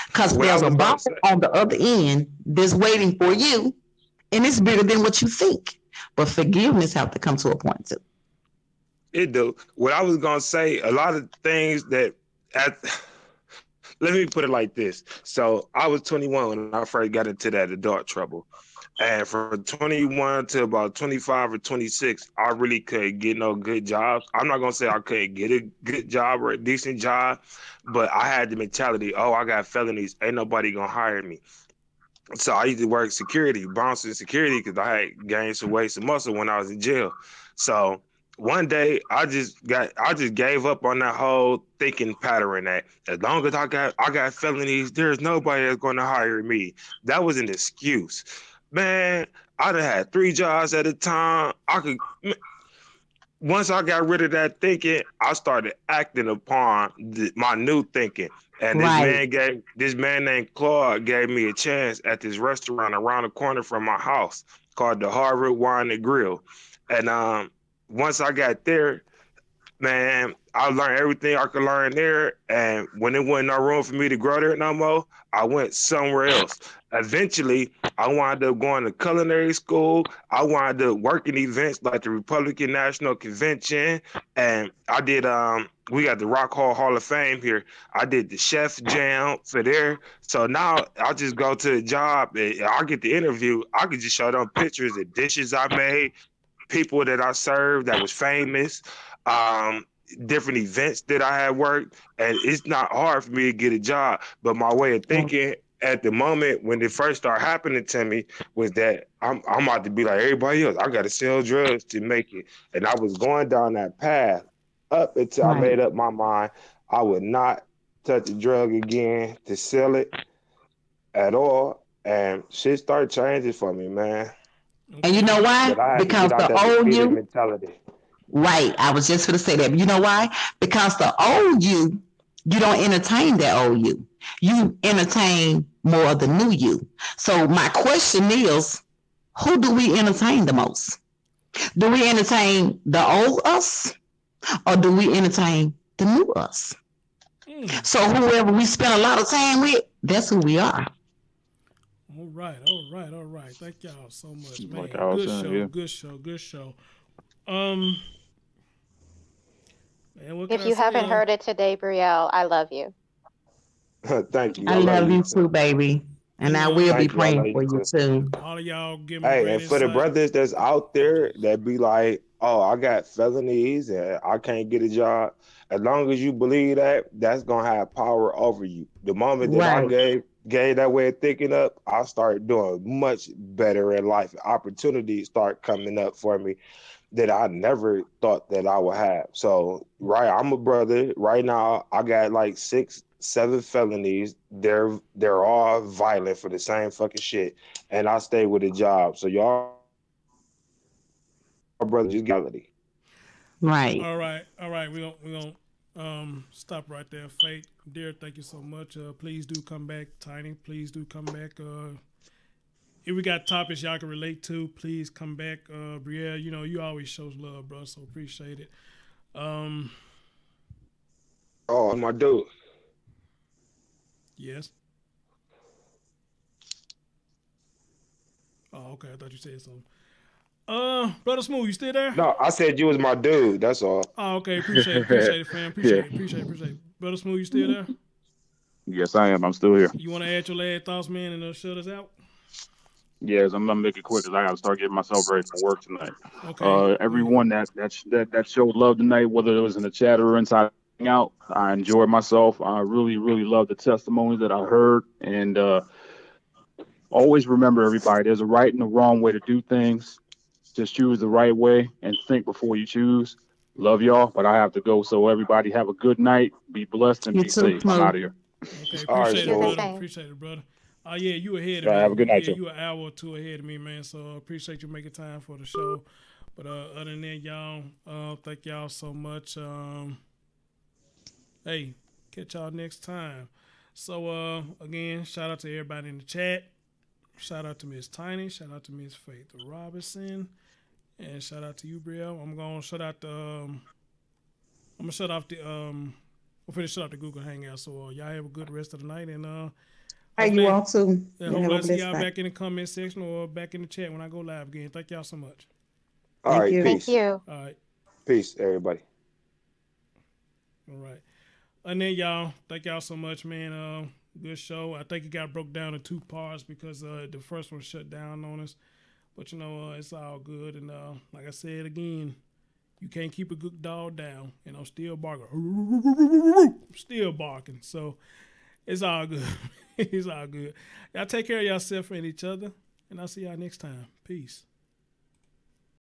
Because What I there's a was gonna ball say. on the other end that's waiting for you, and it's bigger than what you think. But forgiveness have to come to a point too. It do. What I was gonna say, a lot of things that at let me put it like this. So I was 21 when I first got into that adult trouble. And from 21 to about 25 or 26, I really couldn't get no good jobs. I'm not gonna say I couldn't get a good job or a decent job, but I had the mentality, oh, I got felonies, ain't nobody gonna hire me. So I used to work security, bouncing security, because I had gained some weight, some muscle when I was in jail. So one day I just gave up on that whole thinking pattern that as long as I got felonies, there's nobody that's gonna hire me. That was an excuse. Man, I done had 3 jobs at a time. Once I got rid of that thinking, I started acting upon my new thinking. And Right. this man named Claude gave me a chance at this restaurant around the corner from my house called the Harvard Wine and Grill. And once I got there, man, I learned everything I could learn there. And when there wasn't no room for me to grow there no more, I went somewhere else. Eventually, I wound up going to culinary school. I wound up working events like the Republican National Convention. And I did, we got the Rock Hall of Fame here. I did the chef jam for there. So now I just go to the job and I get the interview. I could just show them pictures of dishes I made, people that I served that was famous, different events that I had worked, and it's not hard for me to get a job. But my way of thinking at the moment when it first started happening to me was that I'm about to be like everybody else. I got to sell drugs to make it, and I was going down that path up until I made up my mind I would not touch a drug again to sell it at all, and shit started changing for me, man. And you know why? But I had to Because get out the that old defeated you, mentality. right. I was just going to say that. But you know why? Because the old you don't entertain that old you. You entertain more of the new you. So my question is, who do we entertain the most? Do we entertain the old us or do we entertain the new us? So whoever we spend a lot of time with, that's who we are. All right. Thank y'all so much, man. Like I was saying, yeah. Good show. Man, what can If you I say? haven't heard it today, Brielle, I love you. Thank you. I love you too, baby. And I will be Thank you. I love praying for you you too. All of y'all give me Hey, great and for the insight. brothers that's out there that be like, oh, I got felonies and I can't get a job. As long as you believe that, that's gonna have power over you. The moment that I Right. gave that way of thinking up, I started doing much better in life. Opportunities start coming up for me that I never thought that I would have. So, right, I'm a brother. Right now, I got like 6, 7 felonies. They're all violent for the same fucking shit, and I stay with a job. So y'all, brother, just reality. Right. All right. We're gonna stop right there. Fate, dear, thank you so much. Please do come back, Tiny. Please do come back. If we got topics y'all can relate to, please come back. Brielle, you know you always shows love, bro. So appreciate it. Oh, my dude. Yes. Oh, okay. I thought you said something. Brother Smooth, you still there? No, I said you was my dude. That's all. Oh, okay. Appreciate it, fam. Appreciate it. Brother Smooth, you still there? Yes, I am. I'm still here. You want to add your last thoughts, man, and shut us out? Yes, I'm gonna make it quick because I gotta start getting myself ready for work tonight. Okay. Everyone that showed love tonight, whether it was in the chat or inside out, I enjoyed myself. I really, really love the testimonies that I heard, and always remember, everybody, there's a right and a wrong way to do things. Just choose the right way and think before you choose. Love y'all, but I have to go. So everybody have a good night. Be blessed and You be too, safe. I'm Smooth. out of here. Okay, All right, appreciate it, Smooth. brother. Same. Appreciate it, brother. Yeah, you ahead All right, of have a me. good night, Yeah, too. you an hour or two ahead of me, man. So appreciate you making time for the show. But other than that, y'all, thank y'all so much. Hey, catch y'all next time. So again, shout out to everybody in the chat. Shout out to Miss Tiny. Shout out to Miss Faith Robinson. And shout out to you, Brielle. I'm gonna shut out the I'm gonna shut off the we'll finish shut off the Google Hangout. So y'all have a good rest of the night and Hey, you all too. hopefully I see y'all back in the comment section or back in the chat when I go live again. Thank y'all so much. All right, you. peace. Thank you. All right. Peace, everybody. All right. And then y'all, thank y'all so much, man. Good show. I think it got broke down in 2 parts because the first one shut down on us. But you know, it's all good. And like I said again, you can't keep a good dog down. And I'm still barking. I'm still barking. So it's all good. It's all good. Y'all take care of yourself and each other. And I'll see y'all next time. Peace.